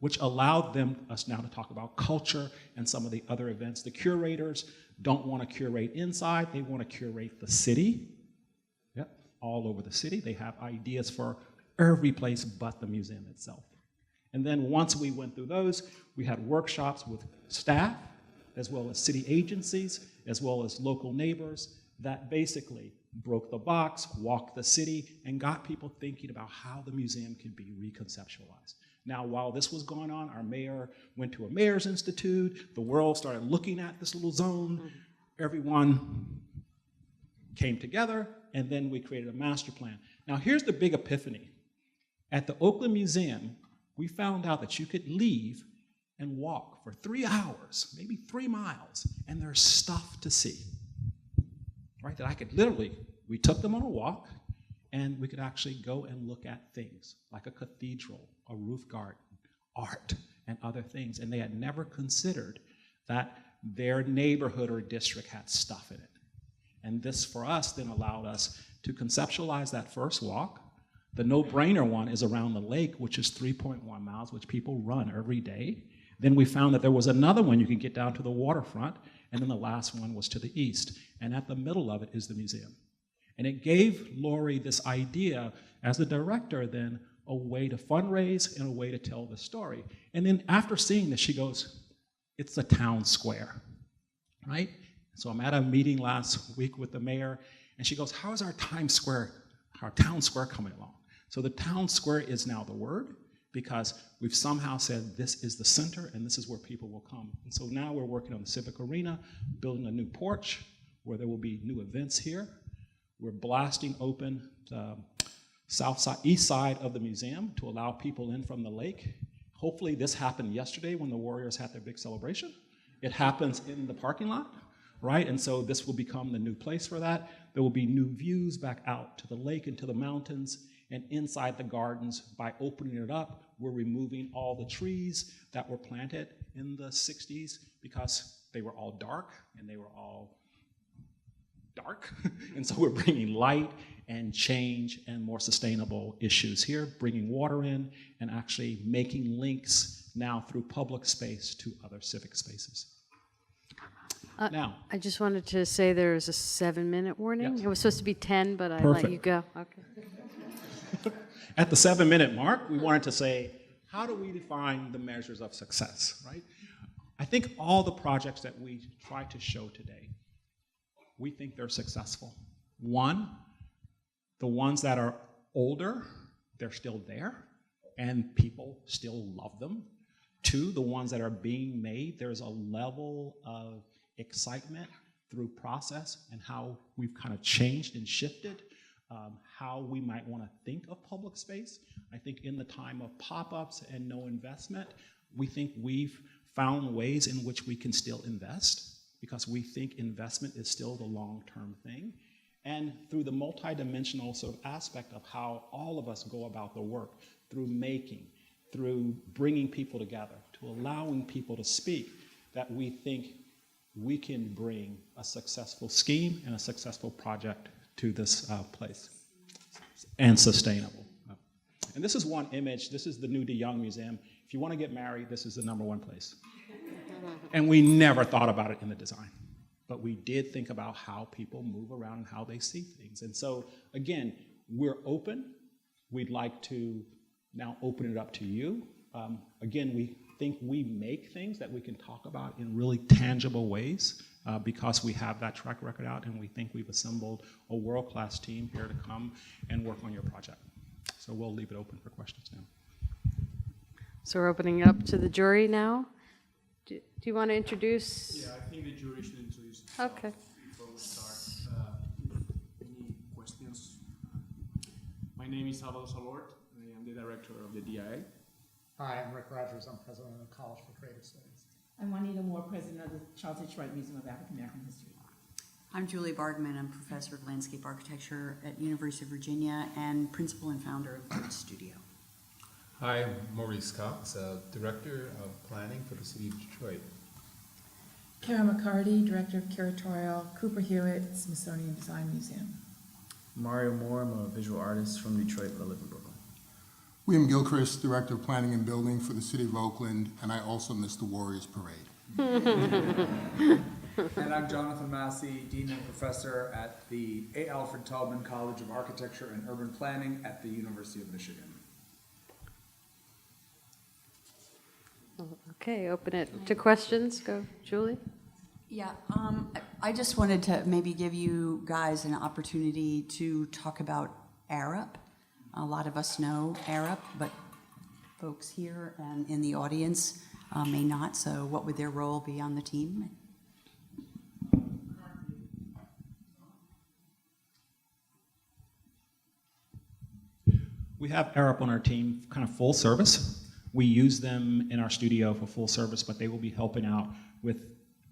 which allowed us now to talk about culture and some of the other events. The curators don't want to curate inside, they want to curate the city. Yep, all over the city. They have ideas for every place but the museum itself. And then once we went through those, we had workshops with staff, as well as city agencies, as well as local neighbors, that basically broke the box, walked the city, and got people thinking about how the museum could be reconceptualized. Now, while this was going on, our mayor went to a mayor's institute, the world started looking at this little zone, everyone came together, and then we created a master plan. Now, here's the big epiphany. At the Oakland Museum, we found out that you could leave and walk for 3 hours, maybe 3 miles, and there's stuff to see, right? That I could literally, we took them on a walk, and we could actually go and look at things like a cathedral, a roof garden, art, and other things, and they had never considered that their neighborhood or district had stuff in it. And this, for us, then allowed us to conceptualize that first walk. The no-brainer one is around the lake, which is 3.1 miles, which people run every day. Then we found that there was another one you could get down to the waterfront, and then the last one was to the east. And at the middle of it is the museum. And it gave Lori this idea, as the director then, a way to fundraise and a way to tell the story. And then after seeing this, she goes, it's a town square, right? So I'm at a meeting last week with the mayor, and she goes, how is our town square coming along? So the town square is now the word, because we've somehow said this is the center and this is where people will come. And so now we're working on the Civic Arena, building a new porch where there will be new events here. We're blasting open the east side of the museum to allow people in from the lake. Hopefully this happened yesterday when the Warriors had their big celebration. It happens in the parking lot, right? And so this will become the new place for that. There will be new views back out to the lake and to the mountains and inside the gardens. By opening it up, we're removing all the trees that were planted in the 60s because they were all dark and they were all dark. And so we're bringing light and change and more sustainable issues here, bringing water in and actually making links now through public space to other civic spaces. Now, I just wanted to say there's a 7-minute warning. Yes. It was supposed to be 10, but I let Perfect. you go. Okay. At the 7-minute mark, we wanted to say, how do we define the measures of success, right? I think all the projects that we try to show today, we think they're successful. One, the ones that are older, they're still there, and people still love them. Two, the ones that are being made, there's a level of excitement through process and how we've kind of changed and shifted how we might want to think of public space. I think in the time of pop-ups and no investment, we think we've found ways in which we can still invest because we think investment is still the long-term thing. And through the multidimensional sort of aspect of how all of us go about the work, through making, through bringing people together, to allowing people to speak, that we think we can bring a successful scheme and a successful project to this place, and sustainable. And this is one image. This is the new De Young Museum. If you want to get married, this is the #1 place. And we never thought about it in the design, but we did think about how people move around and how they see things. And so, again, we're open. We'd like to now open it up to you. Again, we think we make things that we can talk about in really tangible ways because we have that track record out, and we think we've assembled a world-class team here to come and work on your project. So we'll leave it open for questions now. So we're opening it up to the jury now. Do you want to introduce? Yeah, I think the jury should introduce itself Okay. before we start. Any questions? My name is Salvador Salort. I am the director of the DIA. Hi, I'm Rick Rogers. I'm president of the College for Creative Studies. I'm Juanita Moore, president of the Charles H. Wright Museum of African American History. I'm Julie Bargman. I'm professor of landscape architecture at University of Virginia and principal and founder of Art Studio. Hi, I'm Maurice Cox, Director of Planning for the City of Detroit. Kara McCarty, Director of Curatorial, Cooper Hewitt, Smithsonian Design Museum. Mario Moore, I'm a visual artist from Detroit, but I live in Brooklyn. William Gilchrist, Director of Planning and Building for the City of Oakland, and I also missed the Warriors Parade. And I'm Jonathan Massey, Dean and Professor at the A. Alfred Taubman College of Architecture and Urban Planning at the University of Michigan. Okay, open it to questions. Go, Julie. Yeah, I just wanted to maybe give you guys an opportunity to talk about Arup. A lot of us know Arup, but folks here and in the audience may not. So what would their role be on the team? We have Arup on our team, kind of full service. We use them in our studio for full service, but they will be helping out with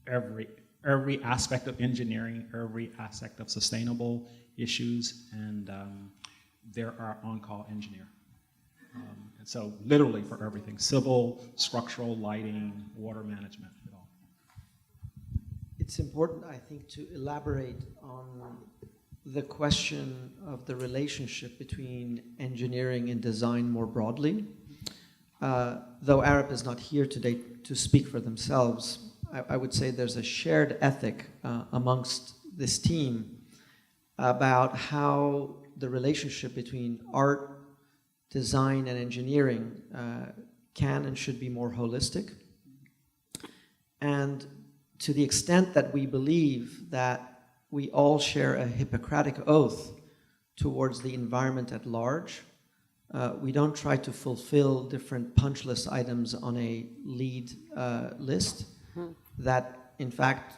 every aspect of engineering, every aspect of sustainable issues, and they're our on-call engineer. And so literally for everything, civil, structural, lighting, water management, it all. It's important, I think, to elaborate on the question of the relationship between engineering and design more broadly. Though Arup is not here today to speak for themselves, I would say there's a shared ethic amongst this team about how the relationship between art, design, and engineering can and should be more holistic. And to the extent that we believe that we all share a Hippocratic oath towards the environment at large, we don't try to fulfill different punch list items on a lead list. That, in fact,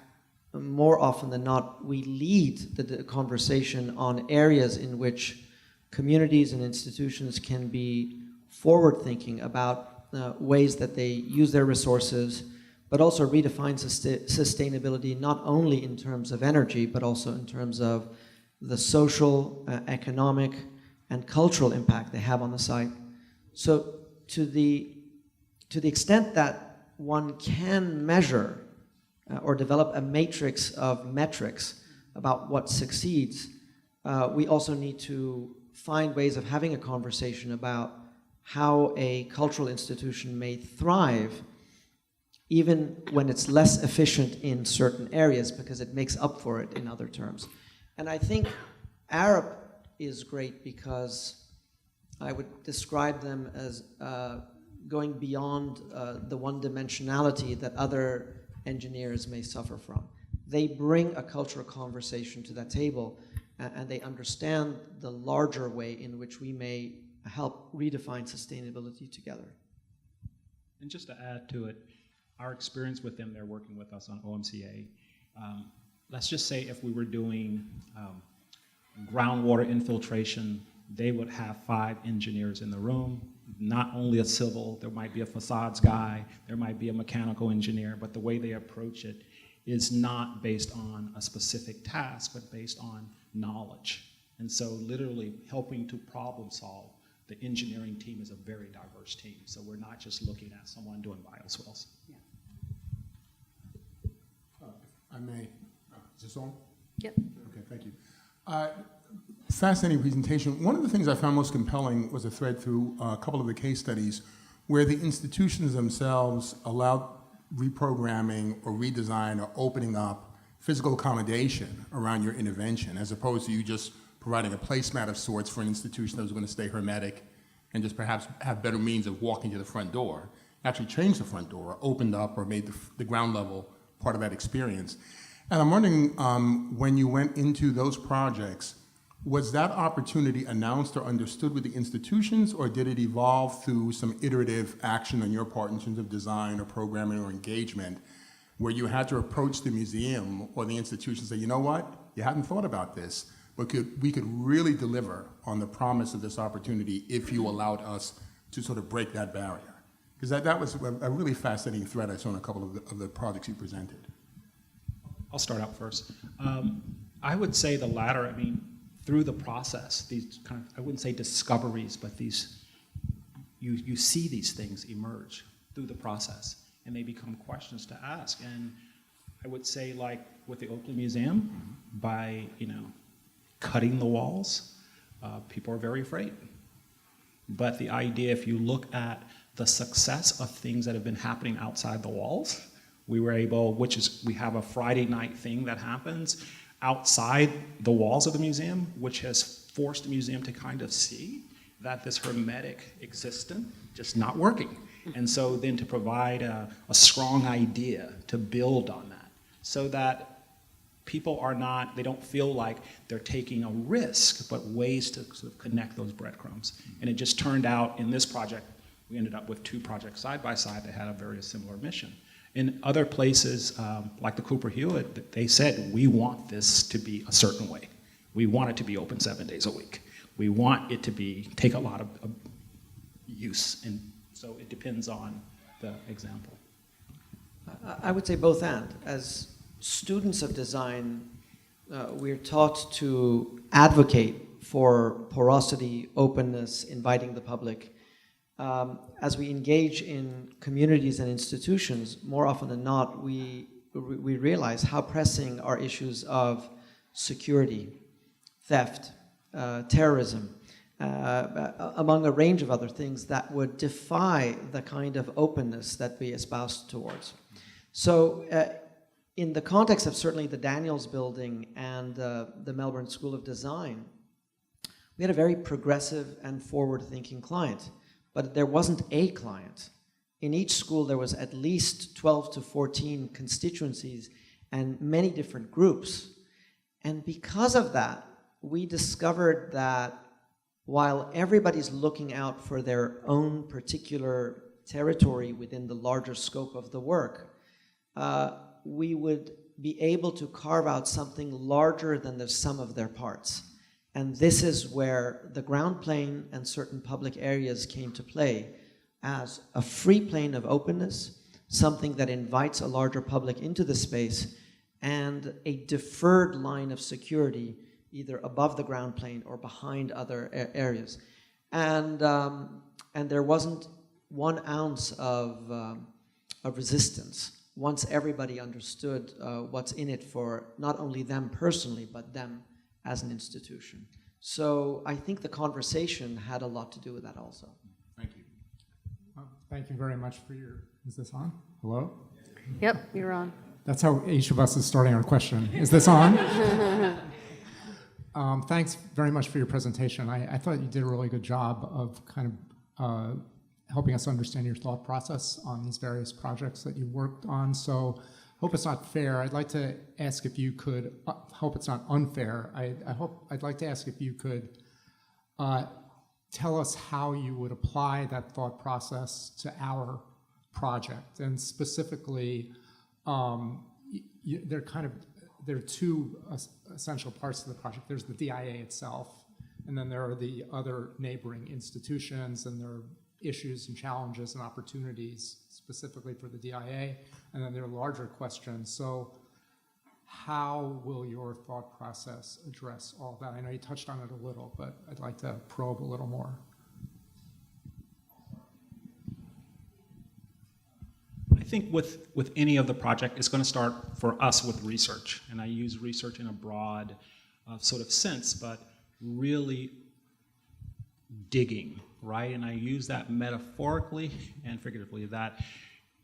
more often than not, we lead the conversation on areas in which communities and institutions can be forward-thinking about ways that they use their resources, but also redefine sustainability not only in terms of energy, but also in terms of the social, economic, and cultural impact they have on the site. So to the extent that one can measure or develop a matrix of metrics about what succeeds, we also need to find ways of having a conversation about how a cultural institution may thrive even when it's less efficient in certain areas because it makes up for it in other terms. And I think Arup is great because I would describe them as going beyond the one-dimensionality that other engineers may suffer from. They bring a cultural conversation to that table, and they understand the larger way in which we may help redefine sustainability together. And just to add to it, our experience with them, they're working with us on OMCA. Let's just say if we were doing groundwater infiltration, they would have 5 engineers in the room, not only a civil, there might be a facades guy, there might be a mechanical engineer, but the way they approach it is not based on a specific task, but based on knowledge. And so literally helping to problem solve, the engineering team is a very diverse team. So we're not just looking at someone doing bioswales. Yeah. I may. Is this on? Yep. Okay, thank you. Fascinating presentation. One of the things I found most compelling was a thread through a couple of the case studies where the institutions themselves allowed reprogramming or redesign or opening up physical accommodation around your intervention, as opposed to you just providing a placemat of sorts for an institution that was going to stay hermetic and just perhaps have better means of walking to the front door. Actually changed the front door, opened up, or made the ground level part of that experience. And I'm wondering, when you went into those projects, was that opportunity announced or understood with the institutions, or did it evolve through some iterative action on your part in terms of design or programming or engagement, where you had to approach the museum or the institution and say, you know what, you hadn't thought about this, but we could really deliver on the promise of this opportunity if you allowed us to sort of break that barrier? Because that was a really fascinating thread I saw in a couple of the projects you presented. I'll start out first. I would say the latter. I mean, through the process, these kind of, I wouldn't say discoveries, but these, you see these things emerge through the process, and they become questions to ask. And I would say, like with the Oakley Museum, by cutting the walls, people are very afraid. But the idea, if you look at the success of things that have been happening outside the walls, we were able, we have a Friday night thing that happens outside the walls of the museum, which has forced the museum to kind of see that this hermetic existence just not working. And so then to provide a strong idea to build on that, so that people they don't feel like they're taking a risk, but ways to sort of connect those breadcrumbs. And it just turned out in this project, we ended up with 2 projects side by side that had a very similar mission. In other places, like the Cooper Hewitt, they said, we want this to be a certain way. We want it to be open 7 days a week. We want it to take a lot of use. And so it depends on the example. I would say both and. As students of design, we're taught to advocate for porosity, openness, inviting the public. As we engage in communities and institutions, more often than not, we realize how pressing are issues of security, theft, terrorism, among a range of other things that would defy the kind of openness that we espouse towards. So in the context of certainly the Daniels Building and the Melbourne School of Design, we had a very progressive and forward-thinking client. But there wasn't a client. In each school, there was at least 12 to 14 constituencies and many different groups. And because of that, we discovered that while everybody's looking out for their own particular territory within the larger scope of the work, we would be able to carve out something larger than the sum of their parts. And this is where the ground plane and certain public areas came to play as a free plane of openness, something that invites a larger public into the space, and a deferred line of security, either above the ground plane or behind other areas. And there wasn't 1 ounce of resistance once everybody understood what's in it for not only them personally, but them as an institution. So I think the conversation had a lot to do with that also. Thank you. Thank you very much for your, is this on? Hello? Yep, you're on. That's how each of us is starting our question. Is this on? Thanks very much for your presentation. I thought you did a really good job of kind of helping us understand your thought process on these various projects that you worked on. So hope it's not fair. I'd like to ask if you could, hope it's not unfair. I'd like to ask if you could tell us how you would apply that thought process to our project. And specifically, there are 2 essential parts of the project. There's the DIA itself, and then there are the other neighboring institutions, and there are issues and challenges and opportunities specifically for the DIA, and then there are larger questions. So how will your thought process address all that? I know you touched on it a little, but I'd like to probe a little more. I think with any of the project, it's going to start for us with research. And I use research in a broad sort of sense, but really digging, right? And I use that metaphorically and figuratively that,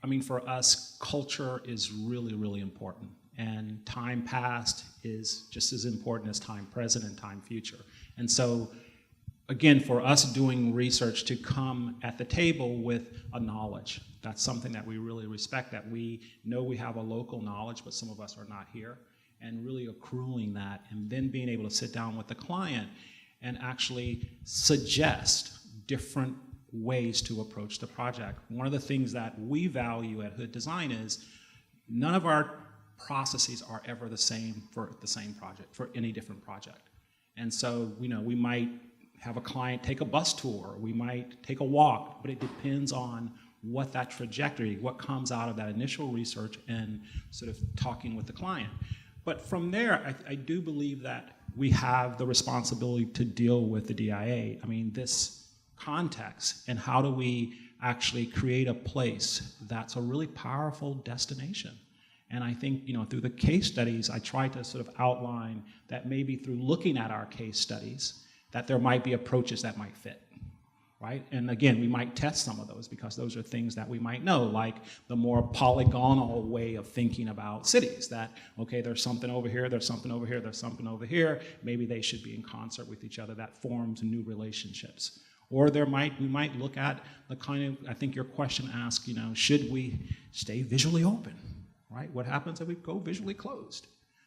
I mean, for us, culture is really, really important. And time past is just as important as time present and time future. And so, again, for us doing research to come at the table with a knowledge, that's something that we really respect, that we know we have a local knowledge, but some of us are not here, and really accruing that, and then being able to sit down with the client and actually suggest different ways to approach the project. One of the things that we value at Hood Design is none of our processes are ever the same for the same project, for any different project. And so, you know, we might have a client take a bus tour, we might take a walk, but it depends on what that trajectory, what comes out of that initial research and sort of talking with the client. But from there, I do believe that we have the responsibility to deal with the DIA. I mean, this context, and how do we actually create a place that's a really powerful destination. And I think, through the case studies, I try to sort of outline that maybe through looking at our case studies, that there might be approaches that might fit, right? And again, we might test some of those because those are things that we might know, like the more polygonal way of thinking about cities, that, okay, there's something over here, there's something over here, there's something over here, maybe they should be in concert with each other. That forms new relationships. Or we might look at the kind of, I think your question asked, should we stay visually open, right? What happens if we go visually closed?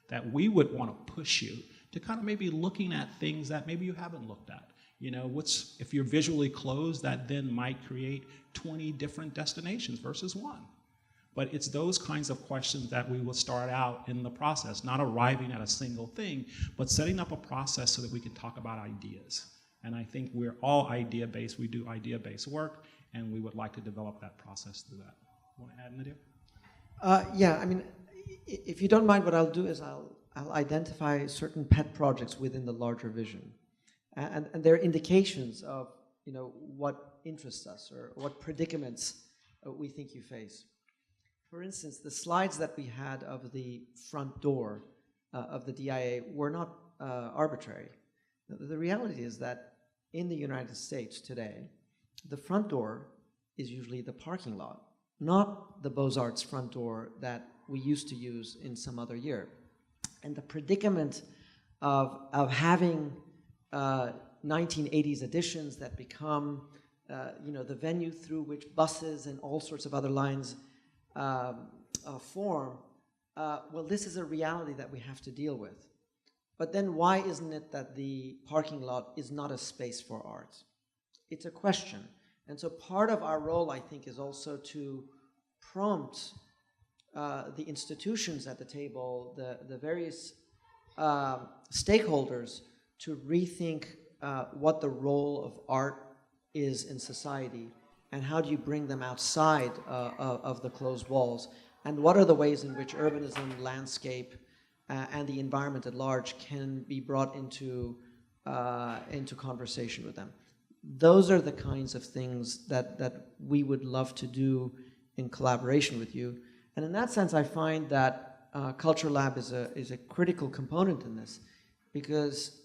That we would want to push you to kind of maybe looking at things that maybe you haven't looked at. If you're visually closed, that then might create 20 different destinations versus one. But it's those kinds of questions that we will start out in the process, not arriving at a single thing, but setting up a process so that we can talk about ideas. And I think we're all idea-based. We do idea-based work, and we would like to develop that process through that. Want to add, Nadir? Yeah, I mean, if you don't mind, what I'll do is I'll identify certain pet projects within the larger vision. And they're indications of, what interests us or what predicaments we think you face. For instance, the slides that we had of the front door of the DIA were not arbitrary. The reality is that in the United States today, the front door is usually the parking lot, not the Beaux-Arts front door that we used to use in some other year. And the predicament of having 1980s additions that become the venue through which buses and all sorts of other lines form, well, this is a reality that we have to deal with. But then why isn't it that the parking lot is not a space for art? It's a question. And so part of our role, I think, is also to prompt the institutions at the table, the various stakeholders, to rethink what the role of art is in society, and how do you bring them outside of the closed walls, and what are the ways in which urbanism, landscape, and the environment at large can be brought into conversation with them. Those are the kinds of things that we would love to do in collaboration with you. And in that sense, I find that Culture Lab is a critical component in this, because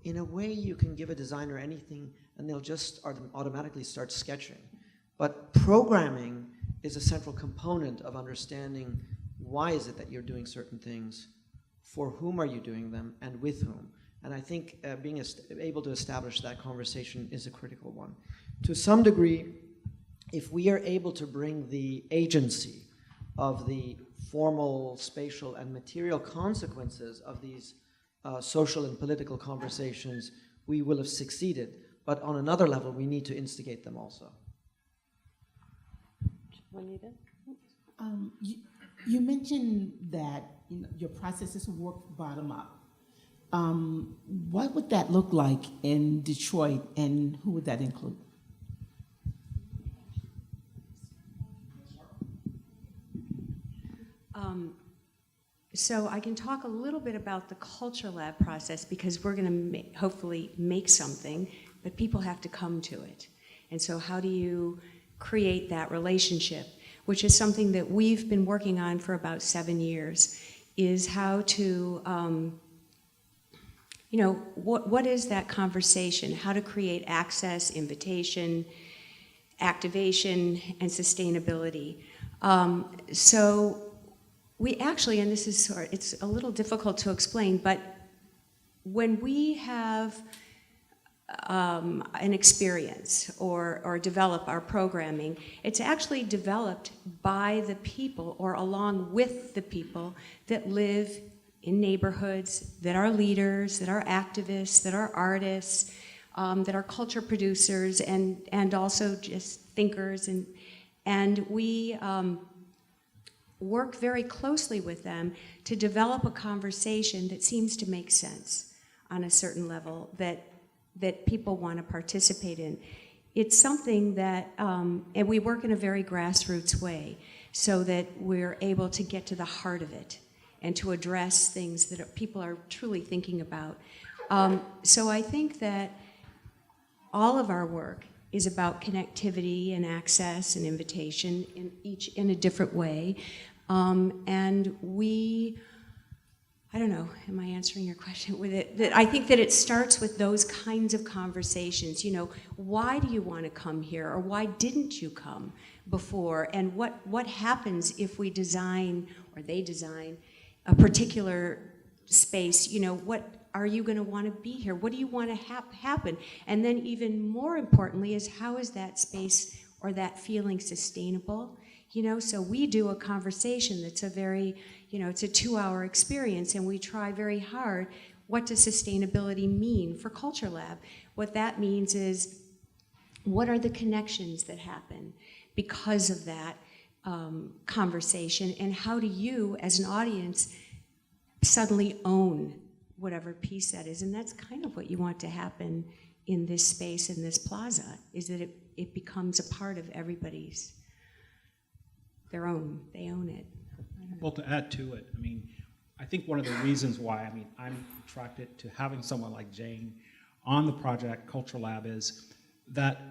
in a way you can give a designer anything and they'll just automatically start sketching. But programming is a central component of understanding why is it that you're doing certain things, for whom are you doing them, and with whom. And I think being able to establish that conversation is a critical one. To some degree, if we are able to bring the agency of the formal, spatial, and material consequences of these social and political conversations, we will have succeeded. But on another level, we need to instigate them also. Juanita? You mentioned that your processes work bottom up. What would that look like in Detroit, and who would that include? So I can talk a little bit about the Culture Lab process, because we're going to hopefully make something, but people have to come to it. And so how do you create that relationship, which is something that we've been working on for about 7 years, is how to, what is that conversation? How to create access, invitation, activation, and sustainability. So we actually, and this is it's a little difficult to explain, but when we have an experience or develop our programming, it's actually developed by the people or along with the people that live in neighborhoods, that are leaders, that are activists, that are artists, that are culture producers, and also just thinkers, and we work very closely with them to develop a conversation that seems to make sense on a certain level, that people want to participate in. It's something that, and we work in a very grassroots way, so that we're able to get to the heart of it and to address things that people are truly thinking about. So I think that all of our work is about connectivity and access and invitation, each in a different way. And I don't know, am I answering your question with it? That I think that it starts with those kinds of conversations. You know, why do you want to come here, or why didn't you come before? And what happens if we design, or they design, a particular space? You know, what are you going to want to be here? What do you want to happen? And then even more importantly is, how is that space or that feeling sustainable? You know, so we do a conversation that's a very, you know, it's a 2-hour experience, and we try very hard, what does sustainability mean for Culture Lab? What that means is, what are the connections that happen because of that conversation, and how do you, as an audience, suddenly own whatever piece that is? And that's kind of what you want to happen in this space, in this plaza, is that it becomes a part of everybody's, their own, they own it. Well, to add to it, I mean, I think one of the reasons why, I mean, I'm attracted to having someone like Jane on the project, Culture Lab, is that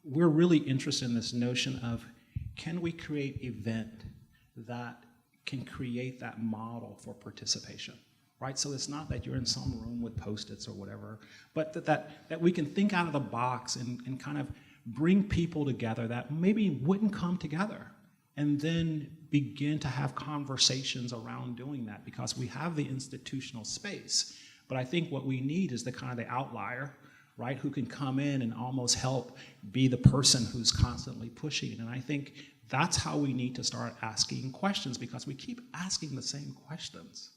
we're really interested in this notion of, can we create an event that can create that model for participation, right? So it's not that you're in some room with Post-its or whatever, but that we can think out of the box and kind of bring people together that maybe wouldn't come together, and then begin to have conversations around doing that, because we have the institutional space. But I think what we need is the kind of the outlier, right, who can come in and almost help be the person who's constantly pushing. And I think that's how we need to start asking questions, because we keep asking the same questions,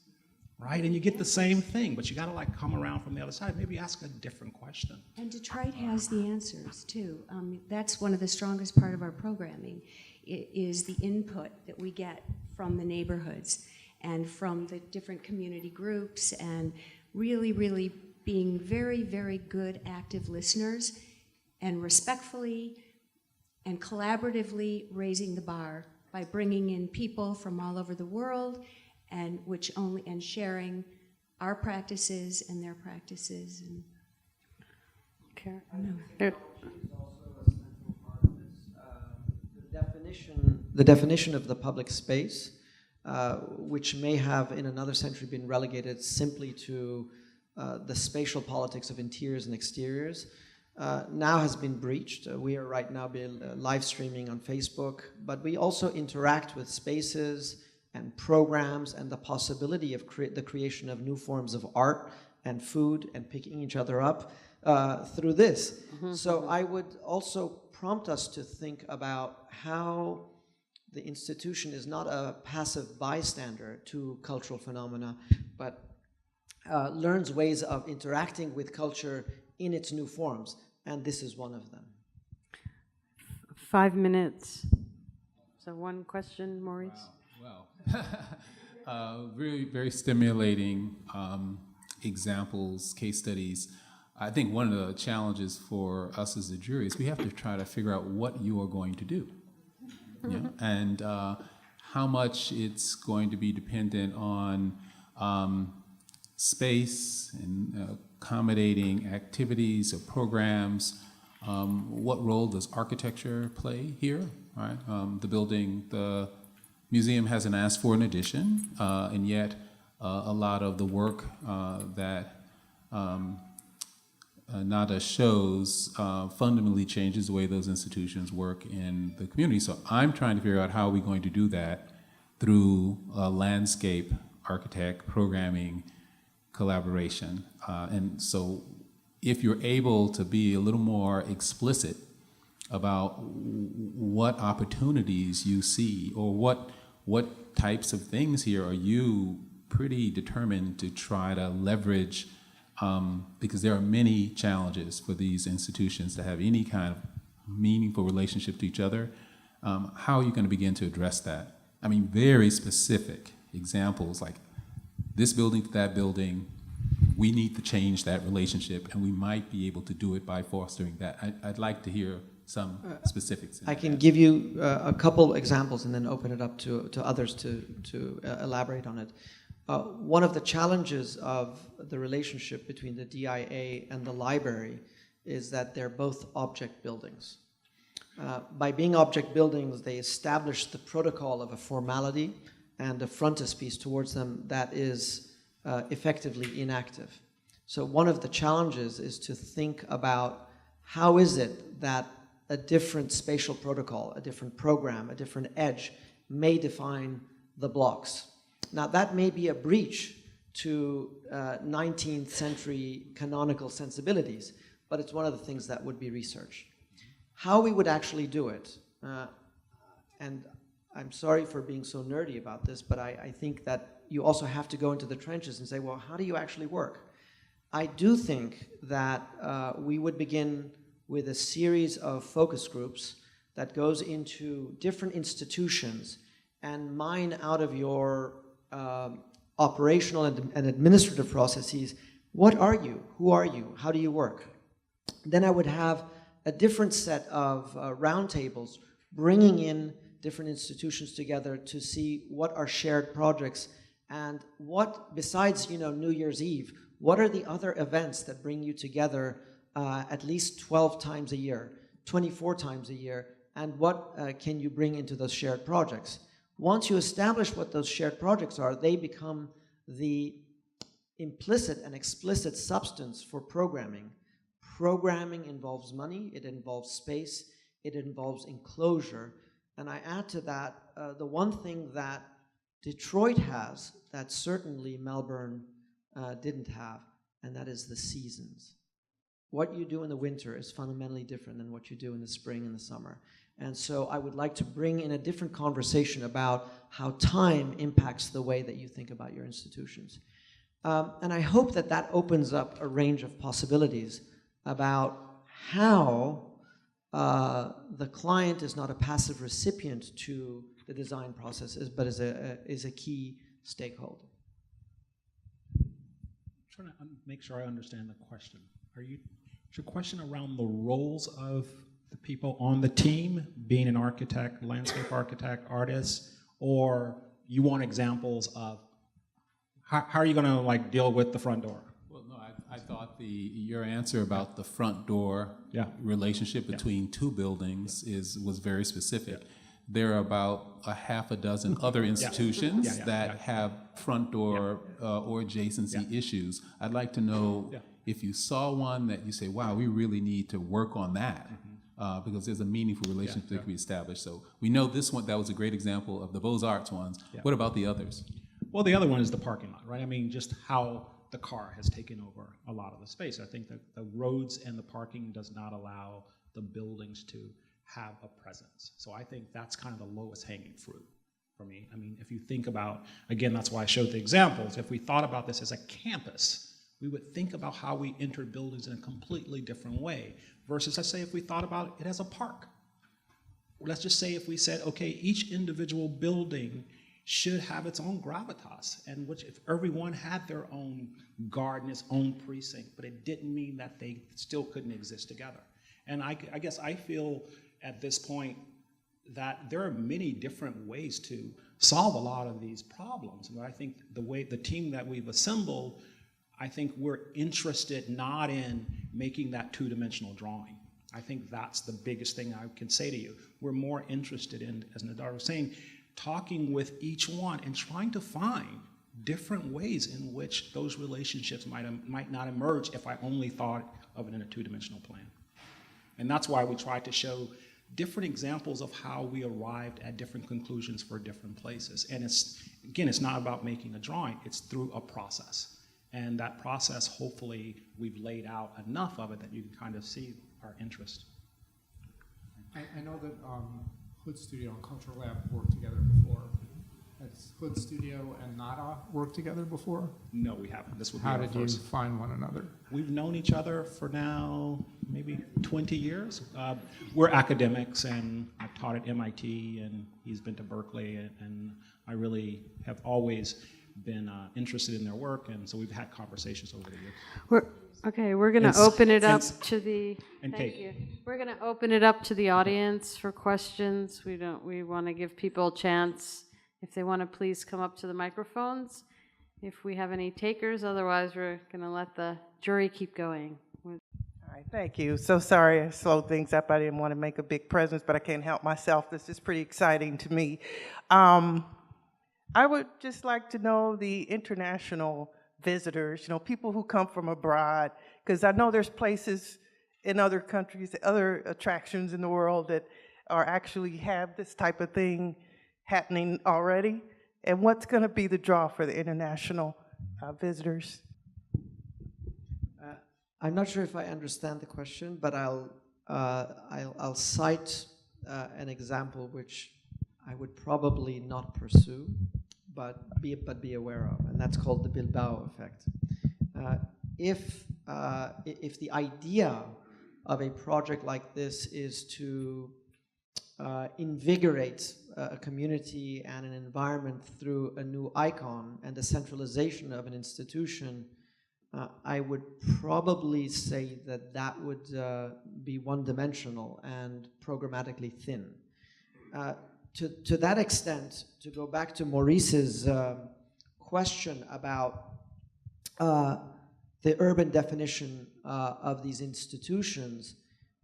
right? And you get the same thing, but you gotta like come around from the other side, maybe ask a different question. And Detroit has the answers too. That's one of the strongest part of our programming, is the input that we get from the neighborhoods and from the different community groups, and really, really being very, very good active listeners, and respectfully and collaboratively raising the bar by bringing in people from all over the world, and sharing our practices and their practices. And the definition of the public space, which may have in another century been relegated simply to the spatial politics of interiors and exteriors, now has been breached. We are right now live streaming on Facebook, but we also interact with spaces and programs and the possibility of the creation of new forms of art and food and picking each other up through this. So I would also prompt us to think about how the institution is not a passive bystander to cultural phenomena, but learns ways of interacting with culture in its new forms, and this is one of them. 5 minutes. So one question, Maurice? Wow. Very, very stimulating examples, case studies. I think one of the challenges for us as a jury is we have to try to figure out what you are going to do. You know? And how much it's going to be dependent on space and accommodating activities or programs. What role does architecture play here? Right? The museum hasn't asked for an addition, and yet a lot of the work that NADA shows fundamentally changes the way those institutions work in the community. So I'm trying to figure out how are we going to do that through landscape architect programming collaboration. And so if you're able to be a little more explicit about what opportunities you see, or what types of things here are you pretty determined to try to leverage, because there are many challenges for these institutions to have any kind of meaningful relationship to each other. How are you going to begin to address that? I mean, very specific examples like this building to that building, we need to change that relationship, and we might be able to do it by fostering that. I'd like to hear some specifics. I can give you a couple examples and then open it up to others to elaborate on it. One of the challenges of the relationship between the DIA and the library is that they're both object buildings. By being object buildings, they establish the protocol of a formality and a frontispiece towards them that is effectively inactive. So one of the challenges is to think about how is it that a different spatial protocol, a different program, a different edge may define the blocks. Now that may be a breach to 19th century canonical sensibilities, but it's one of the things that would be researched. How we would actually do it, and I'm sorry for being so nerdy about this, but I think that you also have to go into the trenches and say, well, how do you actually work? I do think that we would begin with a series of focus groups that goes into different institutions and mine out of your operational and administrative processes, what are you? Who are you? How do you work? Then I would have a different set of roundtables bringing in different institutions together to see what are shared projects and what, besides New Year's Eve, what are the other events that bring you together at least 12 times a year, 24 times a year, and what can you bring into those shared projects? Once you establish what those shared projects are, they become the implicit and explicit substance for programming. Programming involves money, it involves space, it involves enclosure, and I add to that the one thing that Detroit has that certainly Melbourne didn't have, and that is the seasons. What you do in the winter is fundamentally different than what you do in the spring and the summer. And so I would like to bring in a different conversation about how time impacts the way that you think about your institutions. And I hope that that opens up a range of possibilities about how the client is not a passive recipient to the design processes, but is a key stakeholder. I'm trying to make sure I understand the question. Is your question around the roles of the people on the team, being an architect, landscape architect, artist, or you want examples of how are you going to deal with the front door? Well, no, I thought your answer about the front door relationship between two buildings was very specific. Yeah. There are about a half a dozen other institutions that have front door or adjacency issues. I'd like to know if you saw one that you say, wow, we really need to work on that. Because there's a meaningful relationship that can be established. So we know this one, that was a great example of the Beaux-Arts ones. Yeah. What about the others? Well, the other one is the parking lot, right? I mean, just how the car has taken over a lot of the space. I think that the roads and the parking does not allow the buildings to have a presence. So I think that's kind of the lowest hanging fruit for me. I mean, if you think about, again, that's why I showed the examples. If we thought about this as a campus, we would think about how we entered buildings in a completely different way versus, let's say, if we thought about it as a park. Let's just say if we said, okay, each individual building should have its own gravitas, and which if everyone had their own garden, its own precinct, but it didn't mean that they still couldn't exist together. And I guess I feel at this point that there are many different ways to solve a lot of these problems. But I think the team that we've assembled, I think we're interested not in making that two-dimensional drawing. I think that's the biggest thing I can say to you. We're more interested in, as Nadar was saying, talking with each one and trying to find different ways in which those relationships might not emerge if I only thought of it in a two-dimensional plan. And that's why we tried to show different examples of how we arrived at different conclusions for different places. And it's not about making a drawing, it's through a process. And that process, hopefully, we've laid out enough of it that you can kind of see our interest. I know that Hood Studio and Cultural Lab worked together before. Has Hood Studio and Nada worked together before? No, we haven't. This would be How our did first. you find one another? We've known each other for now maybe 20 years. We're academics, and I've taught at MIT, and he's been to Berkeley, and I really have always been interested in their work, and so we've had conversations over the years. We're going to open it up to the. And thank Kate. you. We're going to open it up to the audience for questions. We want to give people a chance if they want to please come up to the microphones. if we have any takers. Otherwise, we're going to let the jury keep going. All right, thank you. So sorry I slowed things up. I didn't want to make a big presence, but I can't help myself. This is pretty exciting to me. I would just like to know the international visitors, people who come from abroad, because I know there's places in other countries, other attractions in the world that are actually have this type of thing happening already. And what's going to be the draw for the international visitors? I'm not sure if I understand the question, but I'll cite an example which I would probably not pursue, but be aware of, and that's called the Bilbao effect. If the idea of a project like this is to invigorate a community and an environment through a new icon and the centralization of an institution, I would probably say that would be one-dimensional and programmatically thin. To that extent, to go back to Maurice's question about the urban definition of these institutions,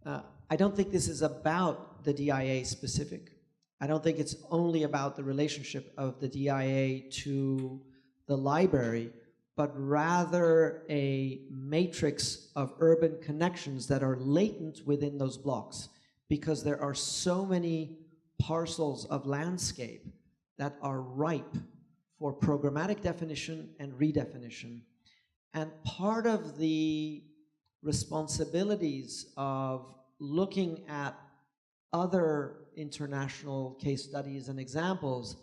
I don't think this is about the DIA specific. I don't think it's only about the relationship of the DIA to the library, but rather a matrix of urban connections that are latent within those blocks, because there are so many parcels of landscape that are ripe for programmatic definition and redefinition. And part of the responsibilities of looking at other international case studies and examples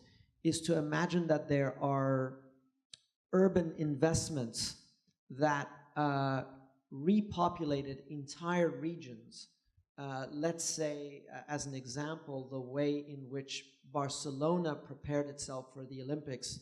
is to imagine that there are urban investments that repopulated entire regions. Let's say, as an example, the way in which Barcelona prepared itself for the Olympics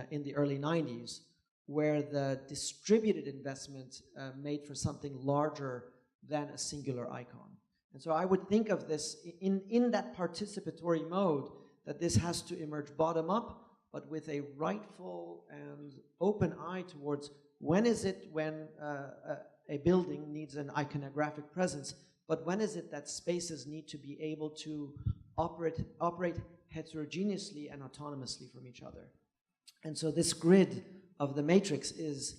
in the early 90s, where the distributed investment made for something larger than a singular icon. And so I would think of this in that participatory mode, that this has to emerge bottom up, but with a rightful and open eye towards when is it when a building needs an iconographic presence, but when is it that spaces need to be able to operate heterogeneously and autonomously from each other. And so this grid of the matrix is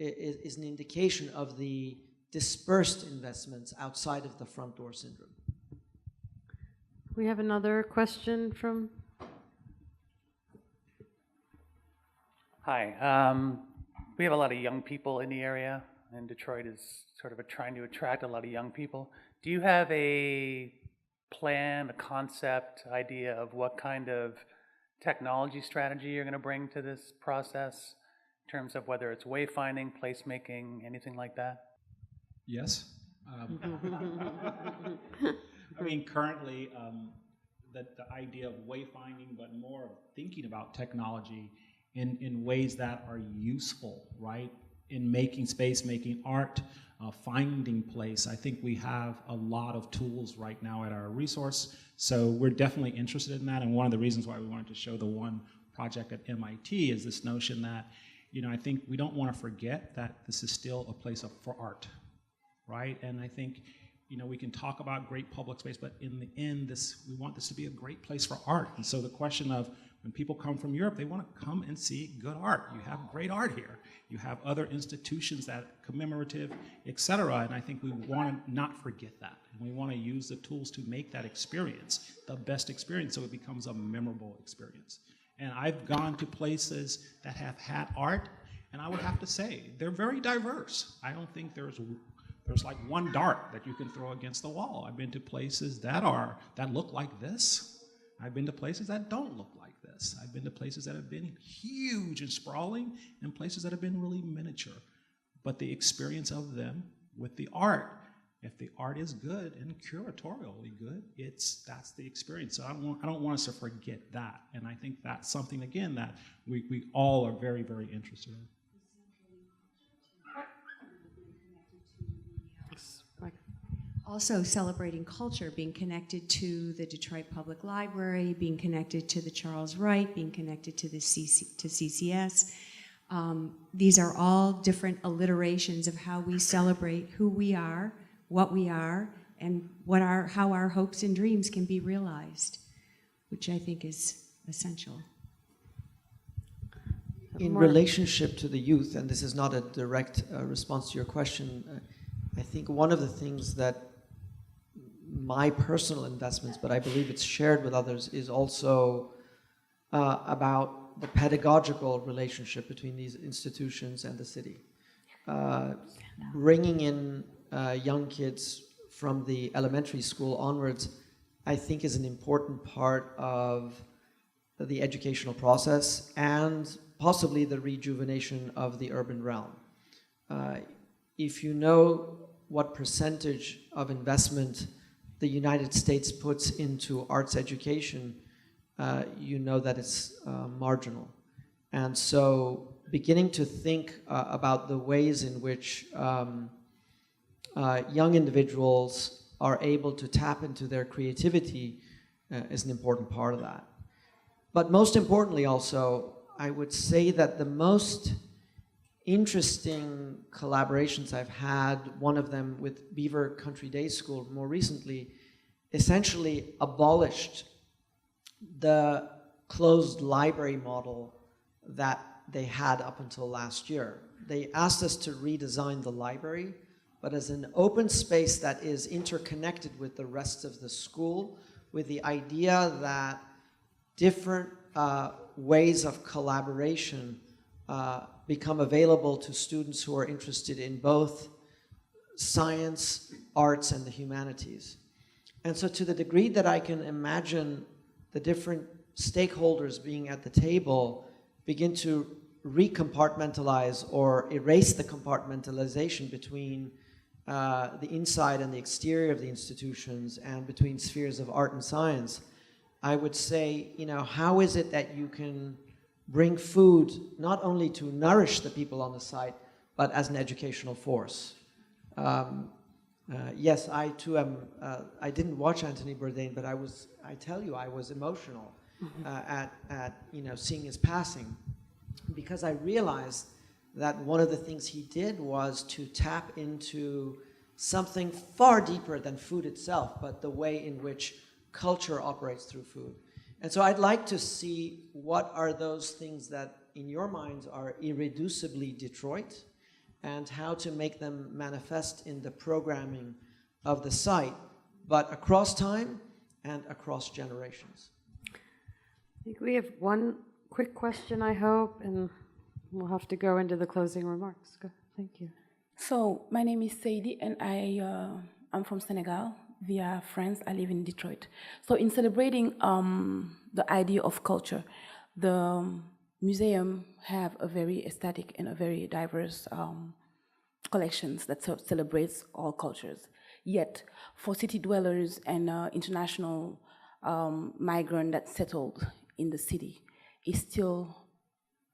an indication of the dispersed investments outside of the front door syndrome. We have another question from... Hi. We have a lot of young people in the area, and Detroit is sort of trying to attract a lot of young people. Do you have a plan, a concept, idea of what kind of technology strategy you're going to bring to this process in terms of whether it's wayfinding, placemaking, anything like that? Yes. I mean, currently, the idea of wayfinding, but more of thinking about technology in ways that are useful, right? In making space, making art, finding place. I think we have a lot of tools right now at our resource, so we're definitely interested in that. And one of the reasons why we wanted to show the one project at MIT is this notion that, I think we don't want to forget that this is still a place for art, right? And I think, we can talk about great public space, but in the end, we want this to be a great place for art. And so the question of when people come from Europe, they want to come and see good art. You have great art here. You have other institutions that are commemorative, et cetera. And I think we want to not forget that. And we want to use the tools to make that experience the best experience so it becomes a memorable experience. And I've gone to places that have had art, and I would have to say, they're very diverse. I don't think there's like one dart that you can throw against the wall. I've been to places that look like this. I've been to places that don't look like this. I've been to places that have been huge and sprawling and places that have been really miniature. But the experience of them with the art, if the art is good and curatorially good, that's the experience. So I don't want us to forget that. And I think that's something, again, that we all are very, very interested in. Also celebrating culture, being connected to the Detroit Public Library, being connected to the Charles Wright, being connected to the CCS. These are all different alliterations of how we celebrate who we are, what we are, and how our hopes and dreams can be realized, which I think is essential. In relationship to the youth, and this is not a direct response to your question, I think one of the things that my personal investments, but I believe it's shared with others, is also about the pedagogical relationship between these institutions and the city. Bringing in young kids from the elementary school onwards, I think is an important part of the educational process and possibly the rejuvenation of the urban realm. If you know what percentage of investment the United States puts into arts education, you know that it's marginal. And so beginning to think about the ways in which young individuals are able to tap into their creativity is an important part of that. But most importantly also, I would say that the most interesting collaborations I've had, one of them with Beaver Country Day School more recently, essentially abolished the closed library model that they had up until last year. They asked us to redesign the library, but as an open space that is interconnected with the rest of the school, with the idea that different ways of collaboration become available to students who are interested in both science, arts, and the humanities. And so to the degree that I can imagine the different stakeholders being at the table begin to recompartmentalize or erase the compartmentalization between the inside and the exterior of the institutions and between spheres of art and science, I would say, you know, how is it that you can bring food not only to nourish the people on the site, but as an educational force? Yes, I too am, I didn't watch Anthony Bourdain, but I tell you, I was emotional at you know, seeing his passing, because I realized that one of the things he did was to tap into something far deeper than food itself, but the way in which culture operates through food. And so I'd like to see what are those things that in your minds are irreducibly Detroit, and how to make them manifest in the programming of the site, but across time and across generations. I think we have one quick question, I hope, and we'll have to go into the closing remarks. Go. Thank you. So my name is Seidi, and I'm from Senegal. We are friends. I live in Detroit. So in celebrating the idea of culture, the museum have a very aesthetic and a very diverse collections that celebrates all cultures. Yet, for city dwellers and international migrant that settled in the city, is still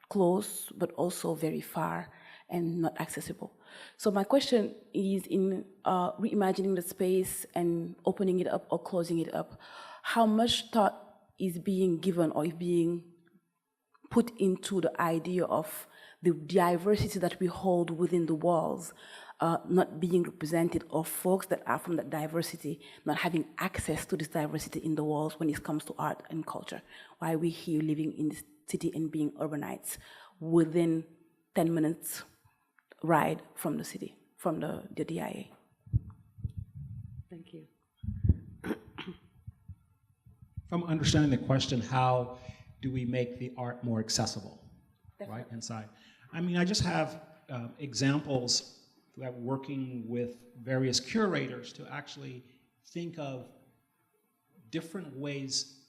close, but also very far and not accessible. So my question is, in reimagining the space and opening it up or closing it up, how much thought is being given or is being put into the idea of the diversity that we hold within the walls, not being represented, or folks that are from that diversity not having access to this diversity in the walls when it comes to art and culture? Why are we here living in this city and being urbanites within 10 minutes ride from the city, from the DIA? Thank you. If I'm understanding the question, how do we make the art more accessible, right, inside? I mean, I just have examples that working with various curators to actually think of different ways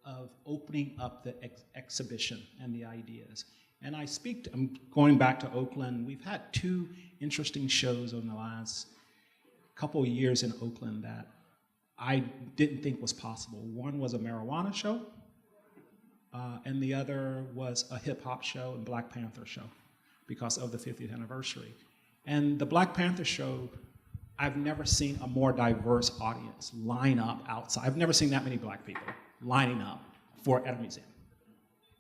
of opening up the exhibition and the ideas. And I'm going back to Oakland. We've had two interesting shows in the last couple of years in Oakland that I didn't think was possible. One was a marijuana show, and the other was a hip hop show and Black Panther show because of the 50th anniversary. And the Black Panther show, I've never seen a more diverse audience line up outside. I've never seen that many black people lining up at a museum.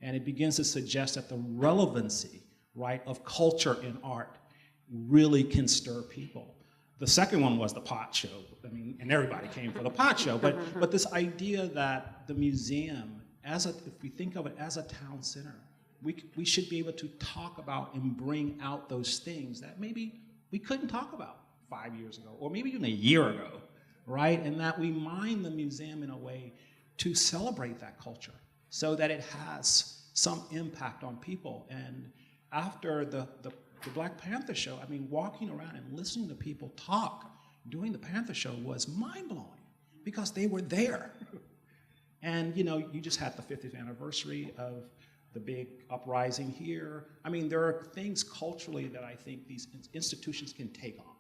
And it begins to suggest that the relevancy right, of culture and art really can stir people. The second one was the pot show. I mean, and everybody came for the pot show, but this idea that the museum, if we think of it as a town center, we should be able to talk about and bring out those things that maybe we couldn't talk about 5 years ago, or maybe even a year ago, right? And that we mine the museum in a way to celebrate that culture so that it has some impact on people. And after the Black Panther show, I mean, walking around and listening to people talk during the Panther show was mind-blowing because they were there. And you know, you just had the 50th anniversary of the big uprising here. I mean, there are things culturally that I think these institutions can take on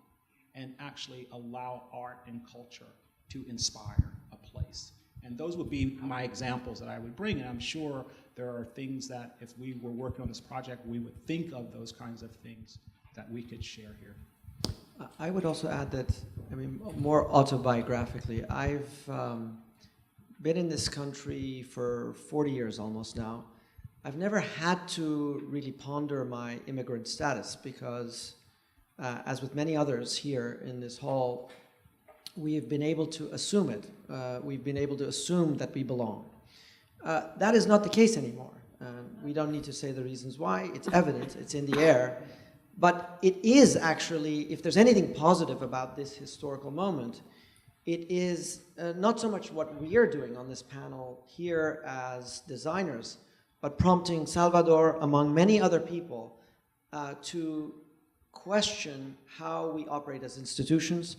and actually allow art and culture to inspire a place. And those would be my examples that I would bring, and I'm sure there are things that if we were working on this project, we would think of those kinds of things that we could share here. I would also add that, I mean, more autobiographically, I've been in this country for 40 years almost now. I've never had to really ponder my immigrant status because, as with many others here in this hall, we have been able to assume it. We've been able to assume that we belong. That is not the case anymore. We don't need to say the reasons why. It's evident, it's in the air. But it is actually, if there's anything positive about this historical moment, it is not so much what we are doing on this panel here as designers, but prompting Salvador, among many other people, to question how we operate as institutions,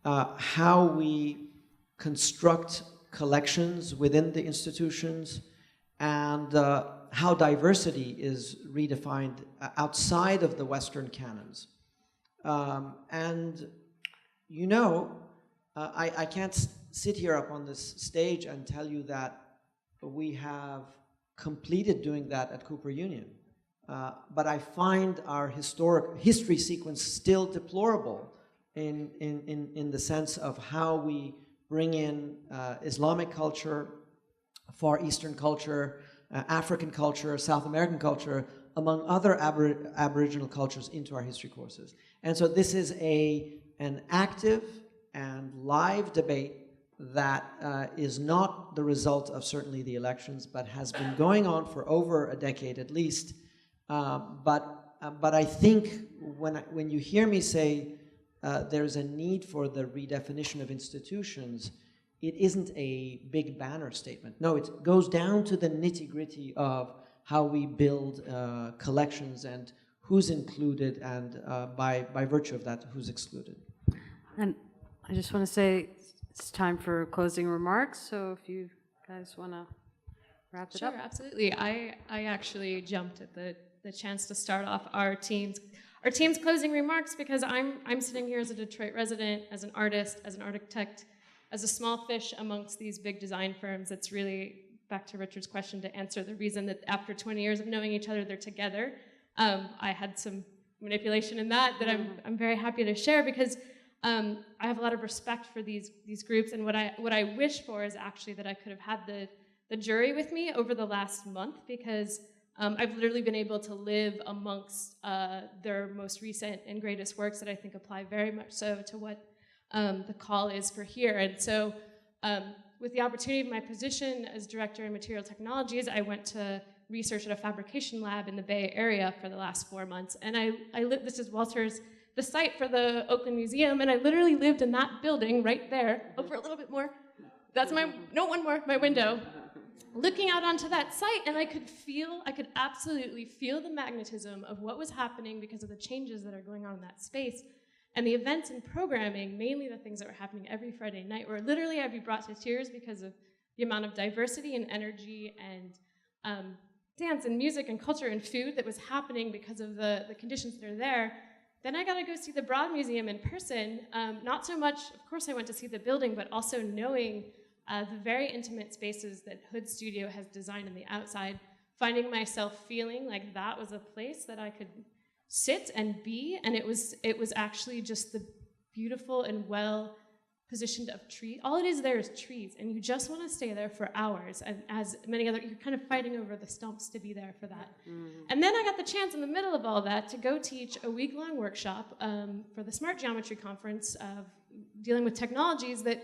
how we construct collections within the institutions, and how diversity is redefined outside of the Western canons. And you know, I can't sit here up on this stage and tell you that we have completed doing that at Cooper Union. But I find our history sequence still deplorable in the sense of how we bring in Islamic culture, Far Eastern culture, African culture, South American culture, among other Aboriginal cultures into our history courses. And so this is an active and live debate that is not the result of certainly the elections, but has been going on for over a decade at least. But I think when you hear me say there's a need for the redefinition of institutions, it isn't a big banner statement. No, it goes down to the nitty-gritty of how we build collections and who's included, and by virtue of that, who's excluded. And I just want to say it's time for closing remarks, so if you guys want to wrap it up. Sure, absolutely. I actually jumped at the chance to start off our team's closing remarks because I'm sitting here as a Detroit resident, as an artist, as an architect, as a small fish amongst these big design firms. It's really, back to Richard's question, to answer the reason that after 20 years of knowing each other, they're together. I had some manipulation in that I'm very happy to share because I have a lot of respect for these groups, and what I wish for is actually that I could have had the jury with me over the last month, because I've literally been able to live amongst their most recent and greatest works that I think apply very much so to what the call is for here. And so with the opportunity of my position as director in material technologies, I went to research at a fabrication lab in the Bay Area for the last 4 months. And this is the site for the Oakland Museum, and I literally lived in that building right there, over a little bit more. That's my window. Looking out onto that site, and I could absolutely feel the magnetism of what was happening because of the changes that are going on in that space. And the events and programming, mainly the things that were happening every Friday night, were literally I'd be brought to tears because of the amount of diversity and energy and dance and music and culture and food that was happening because of the conditions that are there. Then I got to go see the Broad Museum in person. Not so much, of course I went to see the building, but also knowing the very intimate spaces that Hood Studio has designed on the outside, finding myself feeling like that was a place that I could sit and be, and it was actually just the beautiful and well positioned of tree. All it is there is trees, and you just want to stay there for hours. And as many other, you're kind of fighting over the stumps to be there for that. And then I got the chance in the middle of all that to go teach a week-long workshop for the Smart Geometry Conference of dealing with technologies that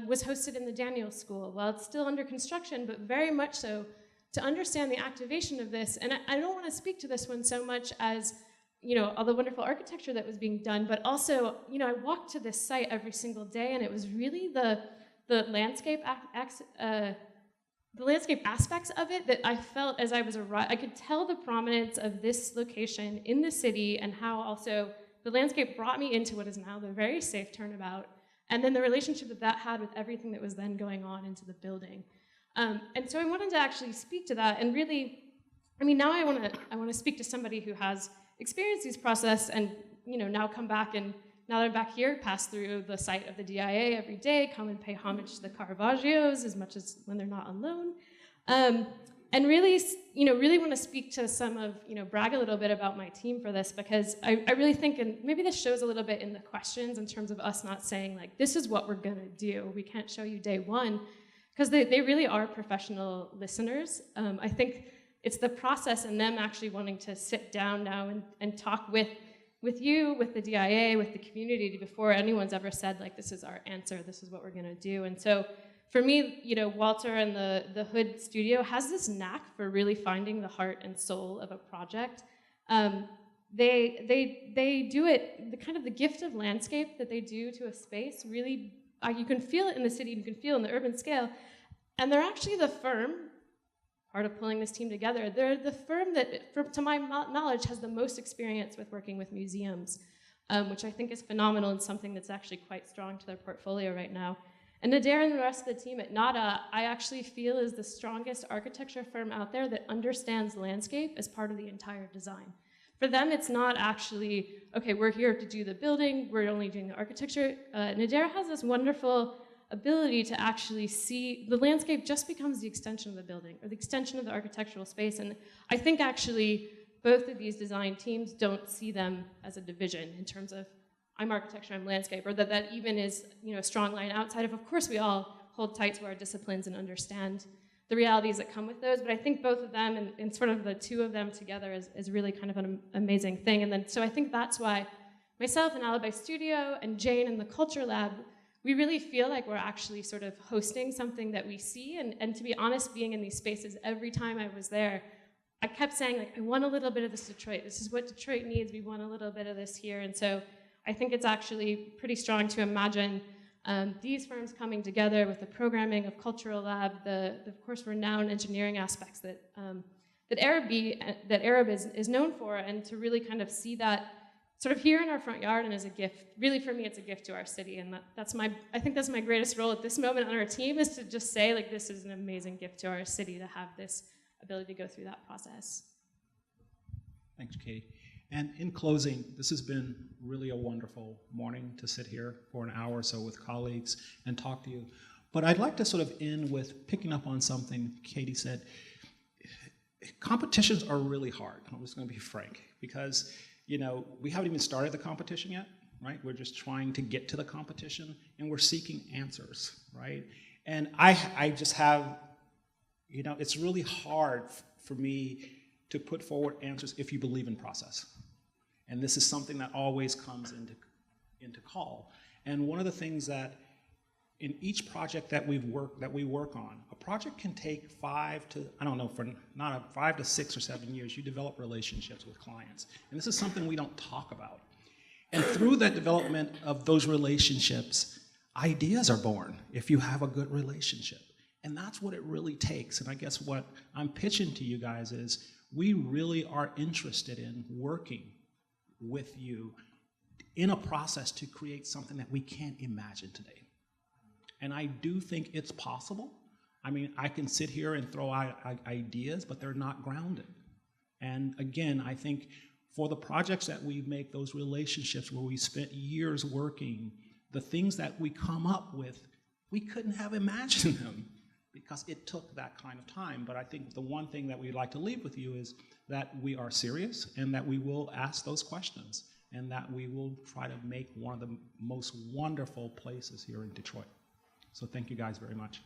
was hosted in the Daniels School. Well, it's still under construction, but very much so to understand the activation of this. And I don't want to speak to this one so much as all the wonderful architecture that was being done, but also, I walked to this site every single day, and it was really the landscape aspects of it that I felt as I was arriving. I could tell the prominence of this location in the city, and how also the landscape brought me into what is now the very safe turnabout, and then the relationship that had with everything that was then going on into the building. And so I wanted to actually speak to that, and really, now I want to speak to somebody who has experienced this process, and now come back, and now that I'm back here, pass through the site of the DIA every day, come and pay homage to the Caravaggios as much as when they're not on loan, and really, really want to speak to some of, brag a little bit about my team for this, because I really think, and maybe this shows a little bit in the questions in terms of us not saying like, this is what we're gonna do. We can't show you day one, because they really are professional listeners. I think it's the process and them actually wanting to sit down now and talk with you, with the DIA, with the community before anyone's ever said, like, this is our answer, this is what we're gonna do. And so for me, Walter and the Hood Studio has this knack for really finding the heart and soul of a project. They do it, the kind of the gift of landscape that they do to a space, really, you can feel it in the city, you can feel it in the urban scale, and they're actually the firm, part of pulling this team together, they're the firm that, to my knowledge, has the most experience with working with museums, which I think is phenomenal and something that's actually quite strong to their portfolio right now. And Nadir and the rest of the team at NADA, I actually feel is the strongest architecture firm out there that understands landscape as part of the entire design. For them, it's not actually, okay, we're here to do the building, we're only doing the architecture. Nadir has this wonderful ability to actually see the landscape just becomes the extension of the building or the extension of the architectural space. And I think actually both of these design teams don't see them as a division in terms of I'm architecture, I'm landscape, or that even is a strong line outside of course we all hold tight to our disciplines and understand the realities that come with those, but I think both of them and sort of the two of them together is really kind of an amazing thing. And then so I think that's why myself and Alibi Studio and Jane and the Culture Lab, we really feel like we're actually sort of hosting something that we see, and to be honest, being in these spaces, every time I was there, I kept saying, like, I want a little bit of this Detroit. This is what Detroit needs. We want a little bit of this here. And so I think it's actually pretty strong to imagine these firms coming together with the programming of Cultural Lab, the of course, renowned engineering aspects that Arab is known for, and to really kind of see that sort of here in our front yard and as a gift. Really, for me, it's a gift to our city, and I think that's my greatest role at this moment on our team, is to just say, like, this is an amazing gift to our city to have this ability to go through that process. Thanks, Katie. And in closing, this has been really a wonderful morning to sit here for an hour or so with colleagues and talk to you. But I'd like to sort of end with picking up on something Katie said. Competitions are really hard. I'm just going to be frank, because we haven't even started the competition yet, right? We're just trying to get to the competition, and we're seeking answers, right? And I just have, it's really hard for me to put forward answers if you believe in process. And this is something that always comes into call. And one of the things that in each project that we work on, a project can take 5 to 6 or 7 years. You develop relationships with clients. And this is something we don't talk about. And through that development of those relationships, ideas are born if you have a good relationship. And that's what it really takes. And I guess what I'm pitching to you guys is we really are interested in working with you in a process to create something that we can't imagine today. And I do think it's possible. I mean, I can sit here and throw out ideas, but they're not grounded. And again, I think for the projects that we make, those relationships where we spent years working, the things that we come up with, we couldn't have imagined them because it took that kind of time. But I think the one thing that we'd like to leave with you is that we are serious and that we will ask those questions. and that we will try to make one of the most wonderful places here in Detroit. So thank you guys very much.